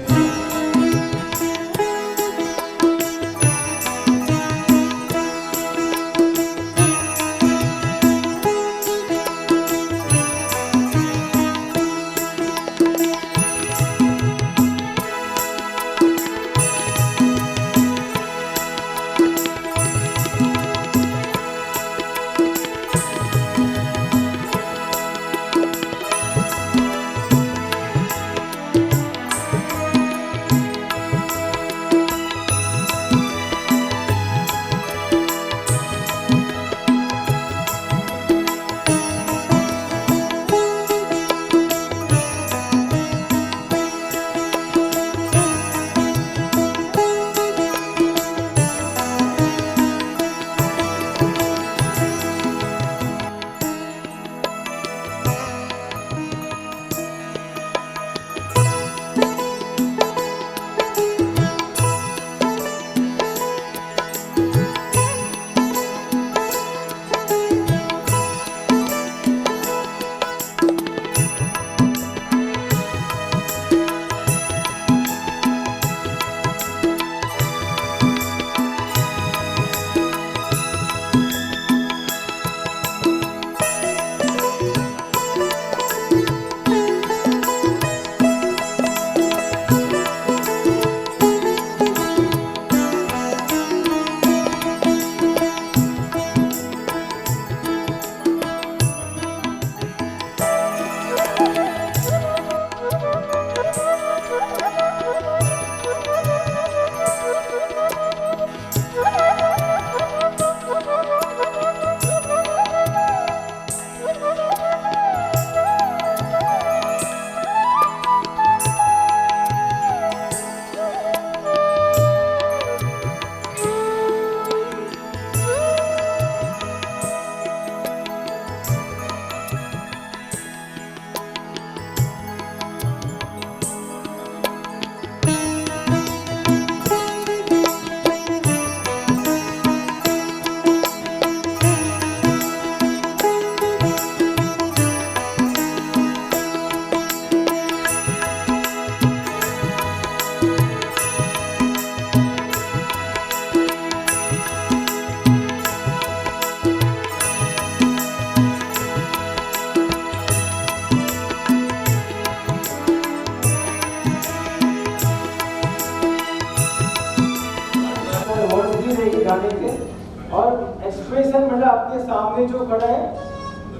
आपके सामने जो खड़ा है,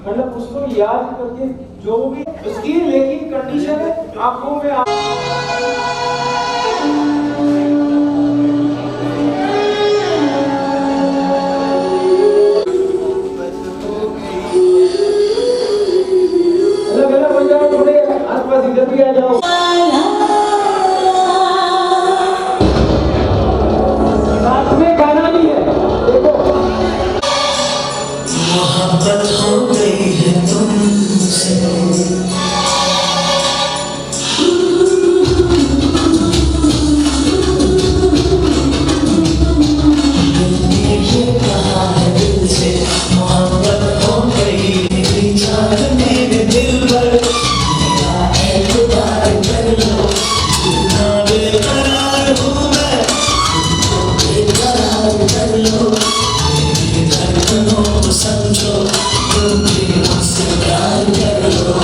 मतलब उसको याद करके जो भी उसकी, लेकिन कंडीशन है आंखों में अलग अलग हो जाओ, थोड़े आसपास इधर भी आ जाओ। साथ में गाना भी है, देखो। मोहब्बत हो गई है तुमसे, ये कहा है दिल से, मोहब्बत हो गई मेरी जान मेरे दिल पर, मेरा एतबार कर लो, इतना बेकरार हूँ मैं, तुमको बेकरार कर लो, मेरी धड़कनों को समझो, तुम भी मुझसे प्यार कर लो।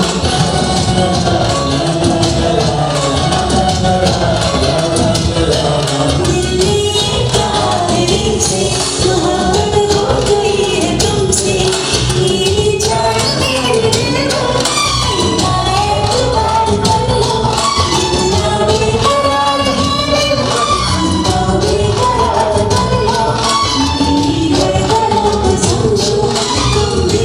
तुम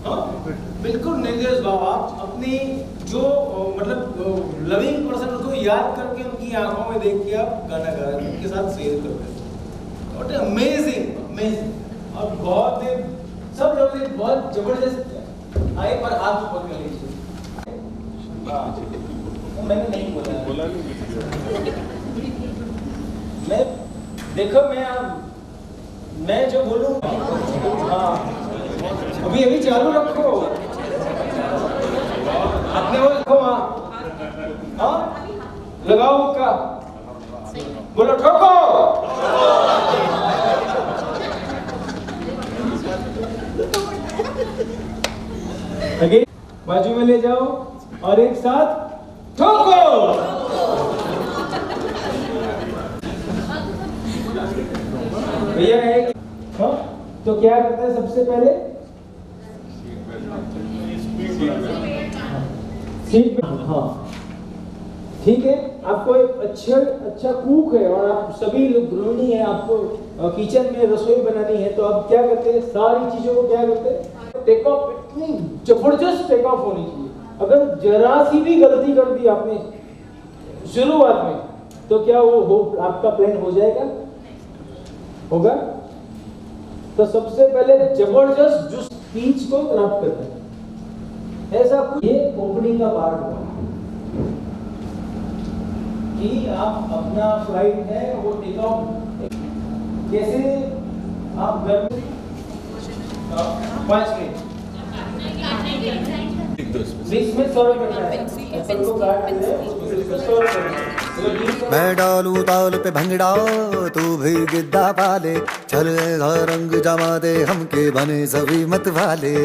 हाँ बिल्कुल निर्दोष भाव। आप अपनी जो मतलब लविंग पर्सन को याद करके उनकी आंखों में देख के आप गाना गा रहे हैं, उनके साथ शेयर कर रहे हैं। What amazing amazing. और बहुत सब लोग बहुत जबरदस्त है। हाँ एक बार हाथ ऊपर कर लीजिए। मैंने नहीं बोला मैं देखो मैं जो बोलूँ हाँ अभी चालू रखो अपने वो रखो हाँ लगाओ का बोलो ठोको। आगे बाजू में ले जाओ और एक साथ ठोको। भैया एक हाँ तो क्या करते हैं सबसे पहले सीट हाँ ठीक है। आपको एक अच्छा कुक है और आप सभी लोग गृहिणी है, आपको किचन में रसोई बनानी है, तो आप क्या करते हैं सारी चीजों को क्या करते हैं टेक ऑफ। इतनी जबरदस्त टेक ऑफ होनी चाहिए। अगर जरा सी भी गलती कर दी आपने शुरुआत में तो क्या वो आपका प्लान हो जाएगा होगा। तो सबसे पहले जबरदस्त जो स्पीच को क्राफ्ट करते हैं ऐसा कुछ ये ओपनिंग का पार्ट होगा कि आप अपना फ्लाइट है वो टेक ऑफ कैसे आप घर में 5 मिनट बीच में सॉल्व करना है सबको काट देना है उसको सॉल्व करना है। मैं डालू ताल पे भंगड़ा तू भी गिद्दा पाले चल रंग जमा दे हमके बने सभी मत वाले।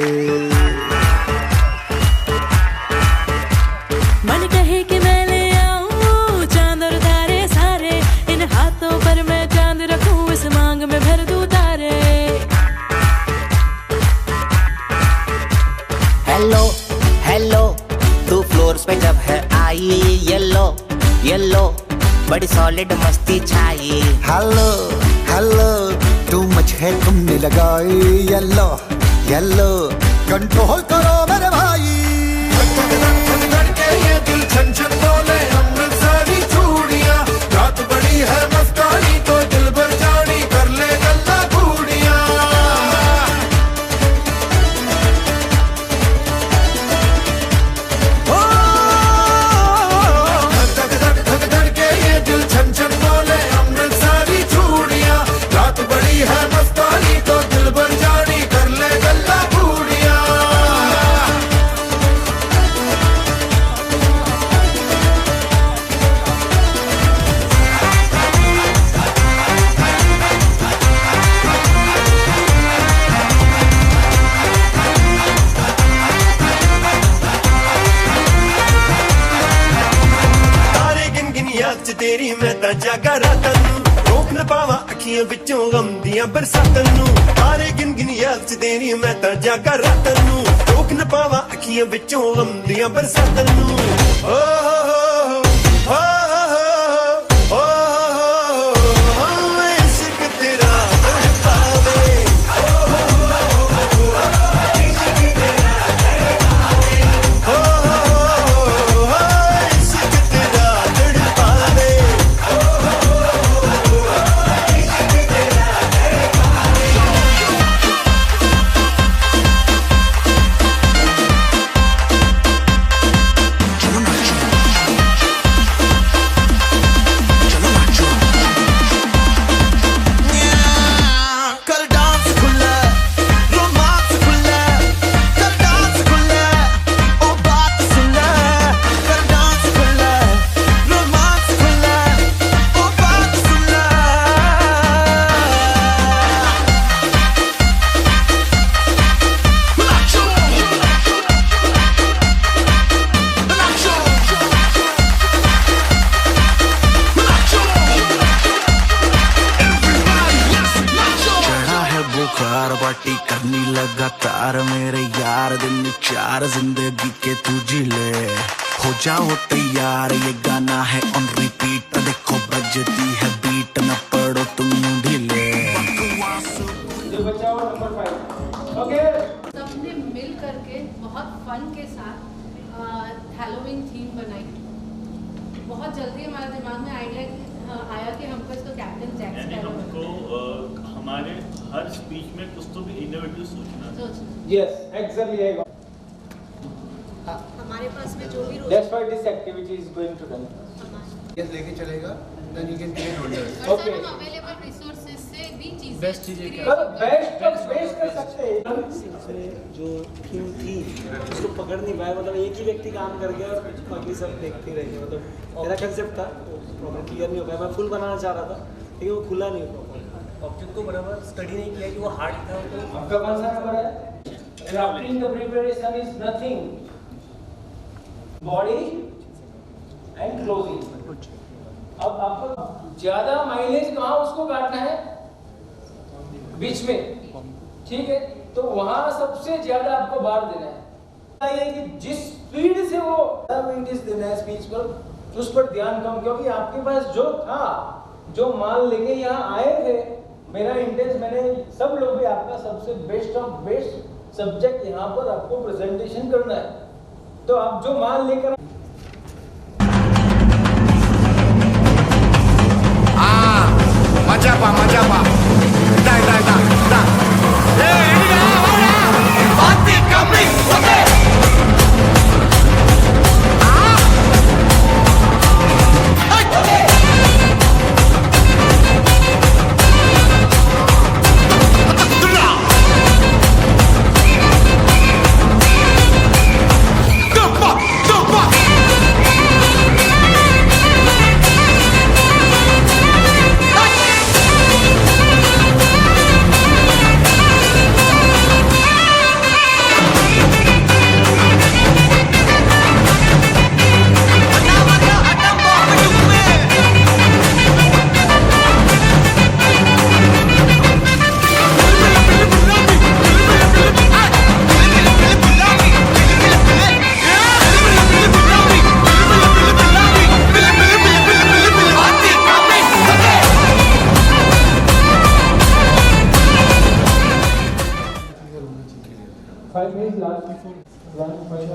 मन कहे कि मैं ले आऊं चांद और तारे सारे, इन हाथों पर मैं चांद रखूं इस मांग में भर दूं तारे। हेलो हेलो तू फ्लोर्स पे जब है आई येलो येलो बड़ी सॉलिड मस्ती छाई। हेलो हेलो टू मच है तुमने लगाई येलो येलो कंट्रोल करो मेरे भाई। ये दिल छन छन बोले अमृतसरी चूड़ियां रात बड़ी है मस्तानी तो दिल भर जानी कर ले गल्ला घूड़ियां। तेरी मैं ता जागा रातां नूं रोक न पावा अखियां विचों गम दियां बरसातां नूं। तारे गिन गिन याद च तेरी मैं ता जागा रातां नूं रोक न पावा अखियां विचों गम दियां बरसातां नूं। ओ हो हो हो इश्क तेरा तड़पावे पार्टी करनी लगातार मेरे यार दिन 4 जिंदगी के तू जी ले। हो जाओ तैयार ये गाना है ऑन रिपीट देखो बजती है बीट न पड़ो तुम ढीले। जो बच्चा नंबर 5 ओके ने मिल करके बहुत फन के साथ हैलोवीन थीम बनाई। बहुत जल्दी हमारे दिमाग में आइडिया आया कि हमको इसको कैप्टन जैक यानी स्पैरो हमको हमारे हर स्पीच में कुछ तो भी इनोवेटिव सोचना है। Yes, exactly. हमारे पास में जो भी That's why this activity is going to run. Yes, लेके चलेगा, then you can create orders. Okay. Available resources से भी चीजें बेस्ट चीजें बेस्ट कर सकते हैं। इसमें जो थीम थी उसको पकड़ नहीं पाया, मतलब एक ही व्यक्ति काम कर गया और बाकी सब देखते रह गए। मतलब मेरा कंसेप्ट था प्रॉपर क्लियर नहीं हो पाया। मैं फुल बनाना चाह रहा था लेकिन वो खुला नहीं हो पाया। ऑब्जेक्ट को बराबर स्टडी नहीं किया कि वो हार्ड था। तो आपका कौन सा नंबर है? Drafting the preparation is nothing body and closing. अब आपको ज्यादा माइलेज कहाँ उसको काटना है? बीच में, ठीक है? तो वहां सबसे ज्यादा आपको बार देना है। ये कि जिस स्पीड से वो इंग्लिश देना है स्पीच पर, उस पर ध्यान कम, क्योंकि आपके पास जो था, जो माल लेके यहाँ आए थे, मेरा इंटेंस, मैंने सब लोग भी आपका सबसे बेस्ट ऑफ बेस्ट सब्जेक्ट यहाँ पर आपको प्रेजेंटेशन करना है। तो आप जो माल लेकर Majapa. Da. Hey, party coming. Okay.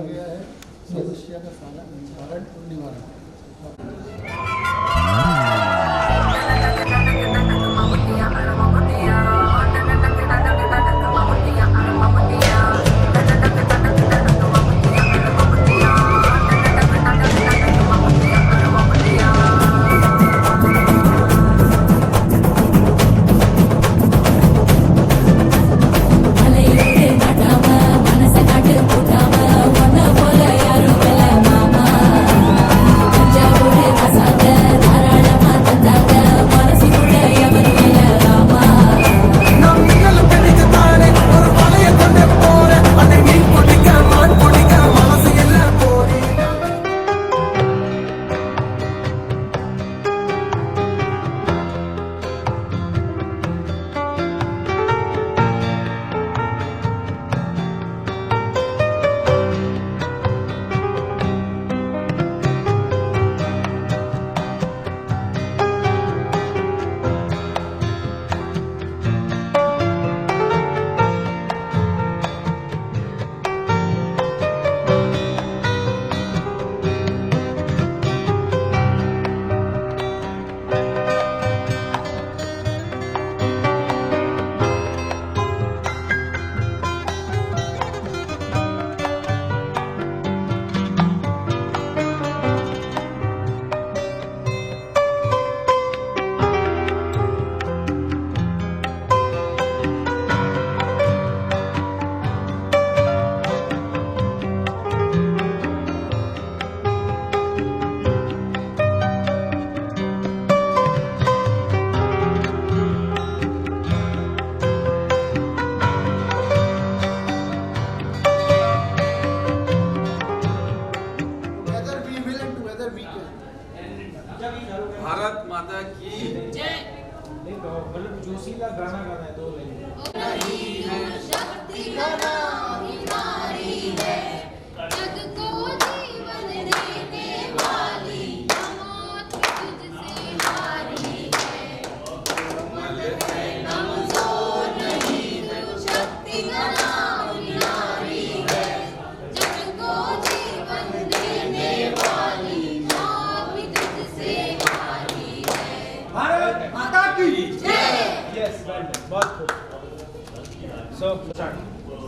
गया है समस्या का सारण और निवारण। Mama,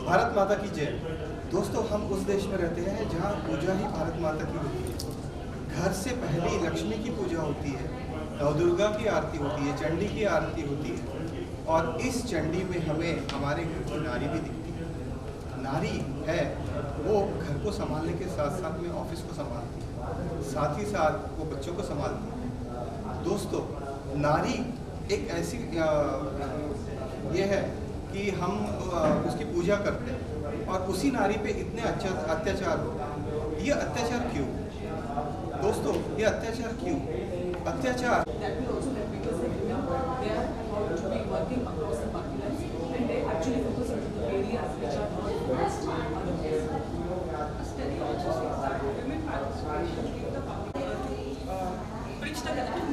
भारत माता की जय। दोस्तों, हम उस देश में रहते हैं जहाँ पूजा ही भारत माता की होती है। घर से पहले लक्ष्मी की पूजा होती है, नवदुर्गा की आरती होती है, चंडी की आरती होती है, और इस चंडी में हमें हमारे घर की नारी भी दिखती है। नारी है वो घर को संभालने के साथ साथ में ऑफिस को संभालती है, साथ ही साथ वो बच्चों को संभालती है। दोस्तों, नारी एक ऐसी ये है कि हम उसकी पूजा करते हैं और उसी नारी पे इतने अत्याचार हो। ये अत्याचार क्यों दोस्तों? ये अत्याचार क्यों? अत्याचार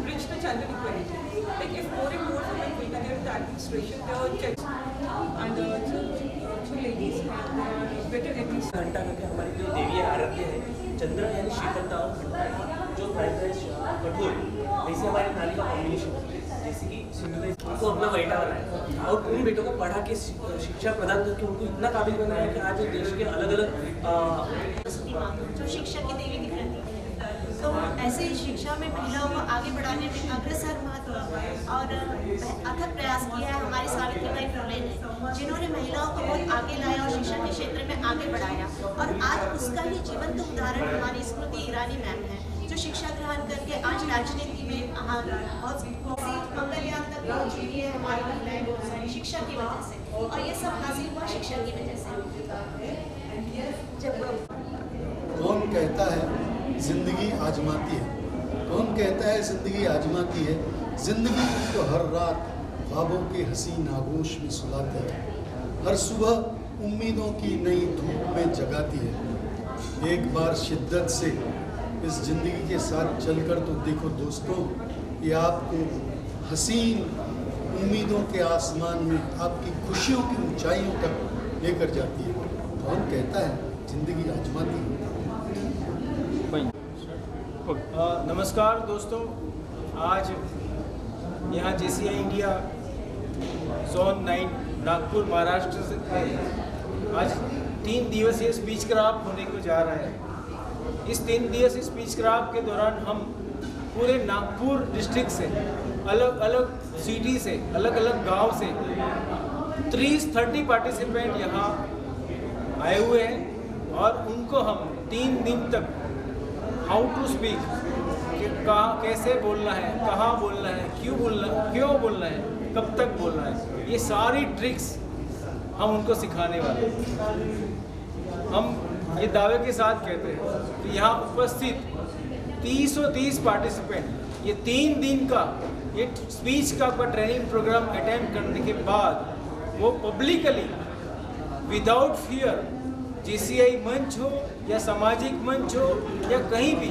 bridge the gender equality. Like if more and more women will be there in the administration, the checks and two ladies have better administration. घंटा करके हमारी जो देवी आराध्य है, चंद्र यानी शीतलता और घंटा जो प्राइस कठोर, वैसे हमारे नारी का कॉम्बिनेशन जैसे कि उनको अपना बेटा बनाया और उन बेटों को पढ़ा के शिक्षा प्रदान करके उनको इतना काबिल बनाया कि आज देश के अलग अलग जो शिक्षा की देवी दिख रही है, तो ऐसे ही शिक्षा में महिलाओं को आगे बढ़ाने में अग्रसर महत्व और अथक प्रयास किया है हमारी सावित्रीबाई फुले ने, जिन्होंने महिलाओं को बहुत आगे लाया और शिक्षा के क्षेत्र में आगे बढ़ाया। और आज उसका ही जीवंत उदाहरण हमारी स्मृति ईरानी मैम है, जो शिक्षा ग्रहण करके आज राजनीति में बहुत मंगलयान तक पहुंच चुकी है हमारी महिलाएं बहुत सारी शिक्षा की वजह से, और ये सब हासिल हुआ शिक्षा की वजह से। कौन कहता है जिंदगी आजमाती है? कौन कहता है जिंदगी आजमाती है? जिंदगी तो हर रात ख्वाबों के हसीन आगोश में सुलाती है, हर सुबह उम्मीदों की नई धूप में जगाती है। एक बार शिद्दत से इस जिंदगी के साथ चलकर तो देखो दोस्तों, ये आपको हसीन उम्मीदों के आसमान में आपकी खुशियों की ऊंचाइयों तक लेकर जाती है। कौन कहता है जिंदगी आजमाती है? नमस्कार दोस्तों, आज यहाँ JCI India zone 9 Nagpur Maharashtra से आज 3 दिवसीय स्पीच क्राफ्ट होने को जा रहा है। इस 3 दिवसीय स्पीच क्राफ्ट के दौरान हम पूरे नागपुर डिस्ट्रिक्ट से, अलग अलग सिटी से, अलग अलग गांव से 30 पार्टिसिपेंट यहाँ आए हुए हैं और उनको हम 3 दिन तक हाउ टू स्पीक, कि कहाँ कैसे बोलना है, कहाँ बोलना है, क्यों बोलना है, कब तक बोलना है, ये सारी ट्रिक्स हम उनको सिखाने वाले हैं। हम ये दावे के साथ कहते हैं कि यहाँ उपस्थित 330 पार्टिसिपेंट ये 3 दिन का ये स्पीच का ट्रेनिंग प्रोग्राम अटेम्प्ट करने के बाद वो पब्लिकली विदाउट फियर JCI मंच हो या सामाजिक मंच हो या कहीं भी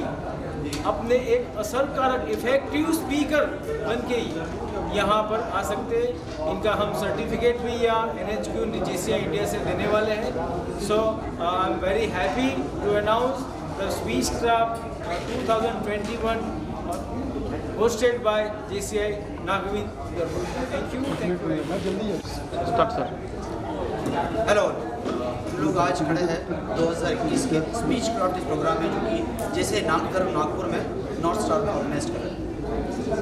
अपने एक असरकारक इफेक्टिव स्पीकर बन के ही यहाँ पर आ सकते हैं। इनका हम सर्टिफिकेट भी या NHQ JCI इंडिया से देने वाले हैं। So I am very happy to announce the speech craft 2021 hosted by JCI Nagavin. Thank you. Start sir. Hello, हम लोग आज खड़े हैं 2021 के स्पीच क्राफ्ट इस प्रोग्राम में, जो कि जैसे नामकरण नागपुर में नॉर्थ स्टार में ऑर्गेनाइज कर रहे हैं।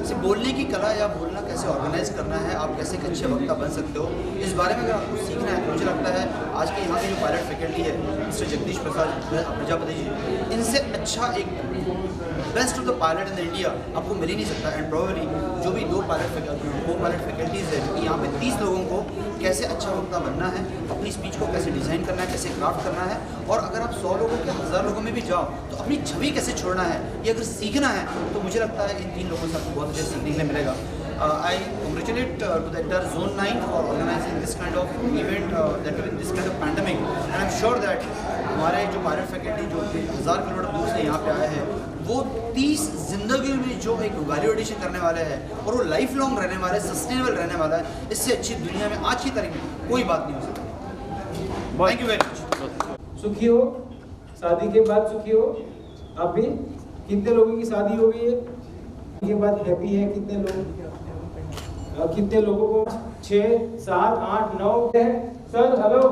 इसे बोलने की कला या बोलना कैसे ऑर्गेनाइज करना है, आप कैसे एक अच्छे वक्ता बन सकते हो, इस बारे में अगर आपको सीखना है तो मुझे लगता है आज के यहाँ के जो पायलट फैकल्टी है मिस्टर जगदीश प्रजापति जी, इनसे अच्छा एक best of the pilot in India आपको मिल ही नहीं सकता। एंड प्रोबेबली जो भी 2 पायलट फैकल्टीज़ है, कि यहाँ पे 30 लोगों को कैसे अच्छा वक्ता बनना है, अपनी स्पीच को कैसे डिज़ाइन करना है, कैसे क्राफ्ट करना है, और अगर आप 100 लोगों के 1000 लोगों में भी जाओ तो अपनी छवि कैसे छोड़ना है, ये अगर सीखना है तो मुझे लगता है इन 3 लोगों से आपको बहुत अच्छा सीखने के लिए मिलेगा। I congratulate to the entire Zone 9 for organizing this kind of event that in this kind of pandemic, and I'm sure that हमारे जो पायलट फैकल्टी जो 1000 किलोमीटर दूर से यहाँ पे आए हैं, वो 30 जिंदगी में जो एक वैल्यू एडिशन करने वाले हैं और वो लाइफ लॉन्ग रहने वाला है, सस्टेनेबल रहने वाला है, इससे अच्छी दुनिया में आज की तारीख में कोई बात नहीं हो सकती। Thank you very much. सुखी हो, शादी के बाद सुखी हो। आप भी कितने लोगों की शादी हो गई है के बाद हैप्पी है? कितने लोगों को 6, 7, 8, 9 है? सर हेलो,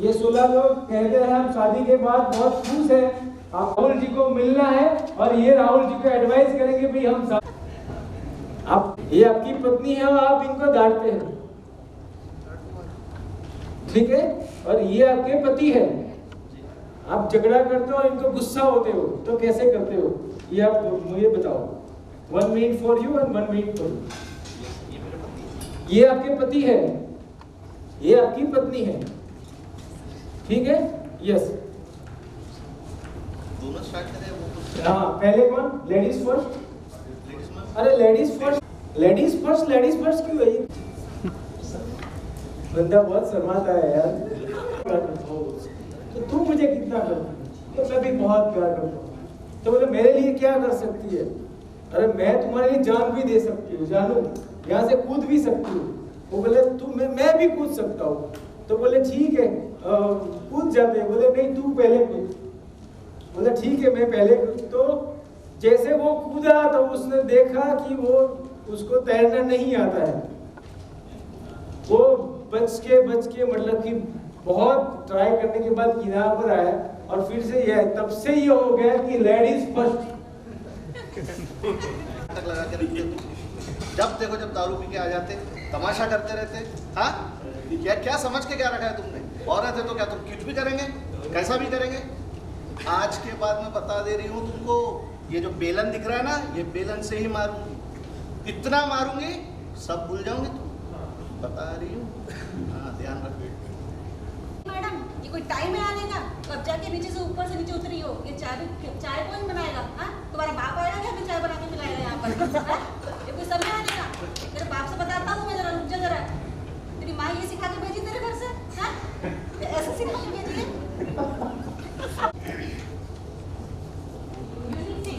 ये 16 लोग कहते हैं हम शादी के बाद बहुत खुश हैं, आप राहुल जी को मिलना है और ये राहुल जी को एडवाइस करेंगे भाई हम आप, ये आपकी पत्नी है और आप इनको डांटते हैं, ठीक है, और ये आपके पति है, आप झगड़ा करते हो और इनको गुस्सा होते हो तो कैसे करते हो, ये आप मुझे बताओ। 1 minute for you and 1 minute for you. ये आपके पति है, ये आपकी पत्नी है, ठीक है, यस। दोनों स्टार्ट करें वो। हाँ, पहले कौन? Ladies first. अरे लेडीज फर्स्ट क्यों है ये? बंदा बहुत शर्माता है यार। तो तू मुझे कितना करती, तो मैं भी बहुत प्यार करता हूँ, तो बोले मेरे लिए क्या कर सकती है? अरे मैं तुम्हारे लिए जान भी दे सकती हूँ, जानू, यहाँ से कूद भी सकती हूँ। वो बोले तू मैं भी कूद सकता हूँ, तो बोले ठीक है कूद जाते हैं। बोले नहीं तू पहले कूद। बोले ठीक है मैं पहले कूद। तो जैसे वो कूदा तो उसने देखा कि वो उसको तैरना नहीं आता है, वो बच के मतलब कि बहुत ट्राई करने के बाद किनारे पर आया और फिर से ये तब से ये हो गया कि लेडीज फर्स्ट। लगा के रखते जब देखो जब दारू पी के आ जाते तमाशा करते रहते। हाँ क्या समझ के क्या रखा है तुमने? औरत है तो क्या तुम कुछ भी करेंगे, कैसा भी करेंगे? आज के बाद मैं बता दे रही हूँ तुमको, ये जो बेलन दिख रहा है ना, ये बेलन से ही मारूंगी, इतना मारूंगी सब भूल जाओगे तुम, बता रही हूँ। हाँ ध्यान रखो। मैडम ये कोई टाइम है आने का? तो अब जाके नीचे से ऊपर से नीचे उतरी हो, ये चाय कौन बनाएगा? हाँ तुम्हारा बाप आएगा क्या हमें चाय बना के पिलाएगा यहाँ पर? ये कोई समय आने का? तेरे बाप से बताता हूँ मैं, जरा रुक जा जरा। तेरी माँ ये सिखा के भेजी तेरे घर से? हाँ ऐसे सिखा के भेजी है?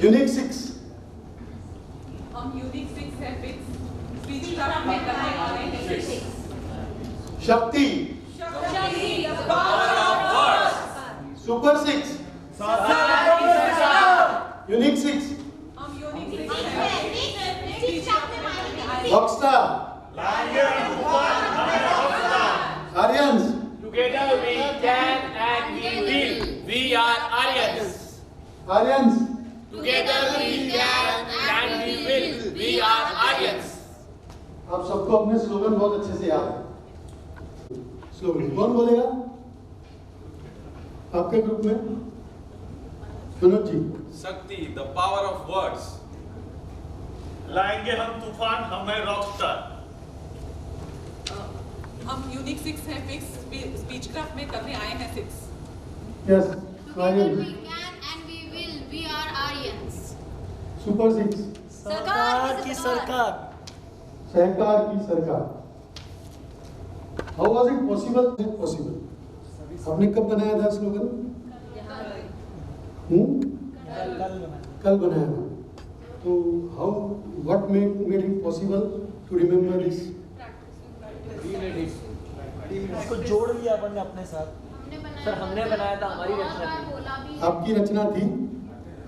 यूनिक 6। हम यूनिक 6 है फिक्स। स्पीच क्राफ्ट में करने वाले हैं 6। शक्ति। सुपर 6। यूनिक 6। हम यूनिक 6 है। Rockstar. Aryans. Together we can and we will. We are Aryans. Aryans. Together we can and we will. We are Aryans. आप सबको अपने स्लोगन बहुत अच्छे से याद है। स्लोगन कौन बोलेगा आपके ग्रुप में? मनोज जी। शक्ति, द पावर ऑफ वर्ड्स। लाएंगे हम तूफान, हम है रॉकस्टार। हम यूनिक 6 है फिक्स। स्पीच क्राफ्ट में करने आए हैं 6। Yes Aryan. We can and we will. We are Aryans. Super 6। सरकार की सरकार। सहकार की सरकार। How was it possible? Possible आपने कब बनाया था स्लोगन? कल बनाया था। तो how what made it possible to remember this? इसको जोड़ लिया अपन ने अपने साथ। सर हमने बनाया था, हमारी रचना थी। आपकी रचना थी,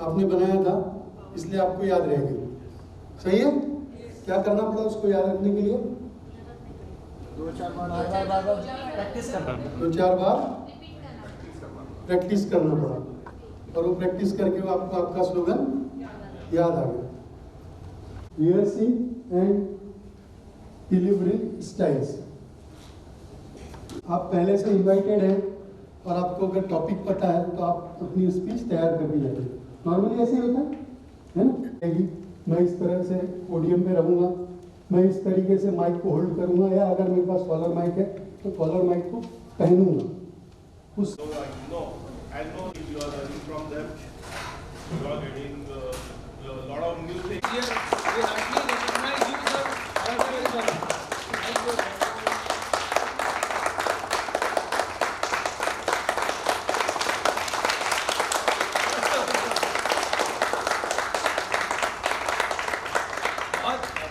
आपने बनाया था, इसलिए आपको याद रहेगी। सही है? क्या करना पड़ा उसको याद रखने के लिए? 2-4 बार प्रैक्टिस करना। 2-4 बार प्रैक्टिस करना पड़ा और वो प्रैक्टिस करके वो आपको आपका स्लोगन याद आ गया। Rehearsing and delivery styles. आप पहले से इनवाइटेड हैं और आपको अगर टॉपिक पता है तो आप अपनी स्पीच तैयार करके जाइए। नॉर्मली ऐसे ही होता है ना? मैं इस तरह से पोडियम पे रहूँगा, मैं इस तरीके से माइक को होल्ड करूँगा, या अगर मेरे पास कॉलर माइक है तो कॉलर माइक को पहनूंगा। उस I know you are learning from them. You are getting a lot of new things. We actually recognize you, sir. Thank you very much. Thank you.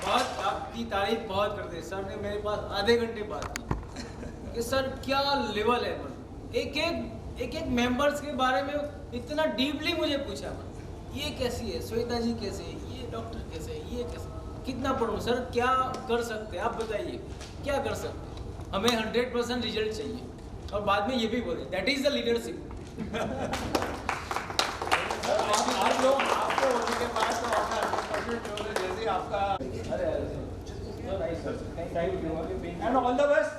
बहुत आपकी तारीफ बहुत करते हैं। सर ने मेरे पास आधे घंटे बात की कि सर क्या लेवल है, एक एक मेंबर्स के बारे में इतना डीपली मुझे पूछा, ये कैसी है, श्वेता जी कैसे है, ये डॉक्टर कैसे है, ये कैसे, कितना पढ़ूं सर, क्या कर सकते हैं आप बताइए, क्या कर सकते हैं? हमें 100% रिजल्ट चाहिए, और बाद में ये भी बोले दैट इज द लीडरशिप। आप लोग आपके होने के बाद तो जैसे आपका thank you and all the best.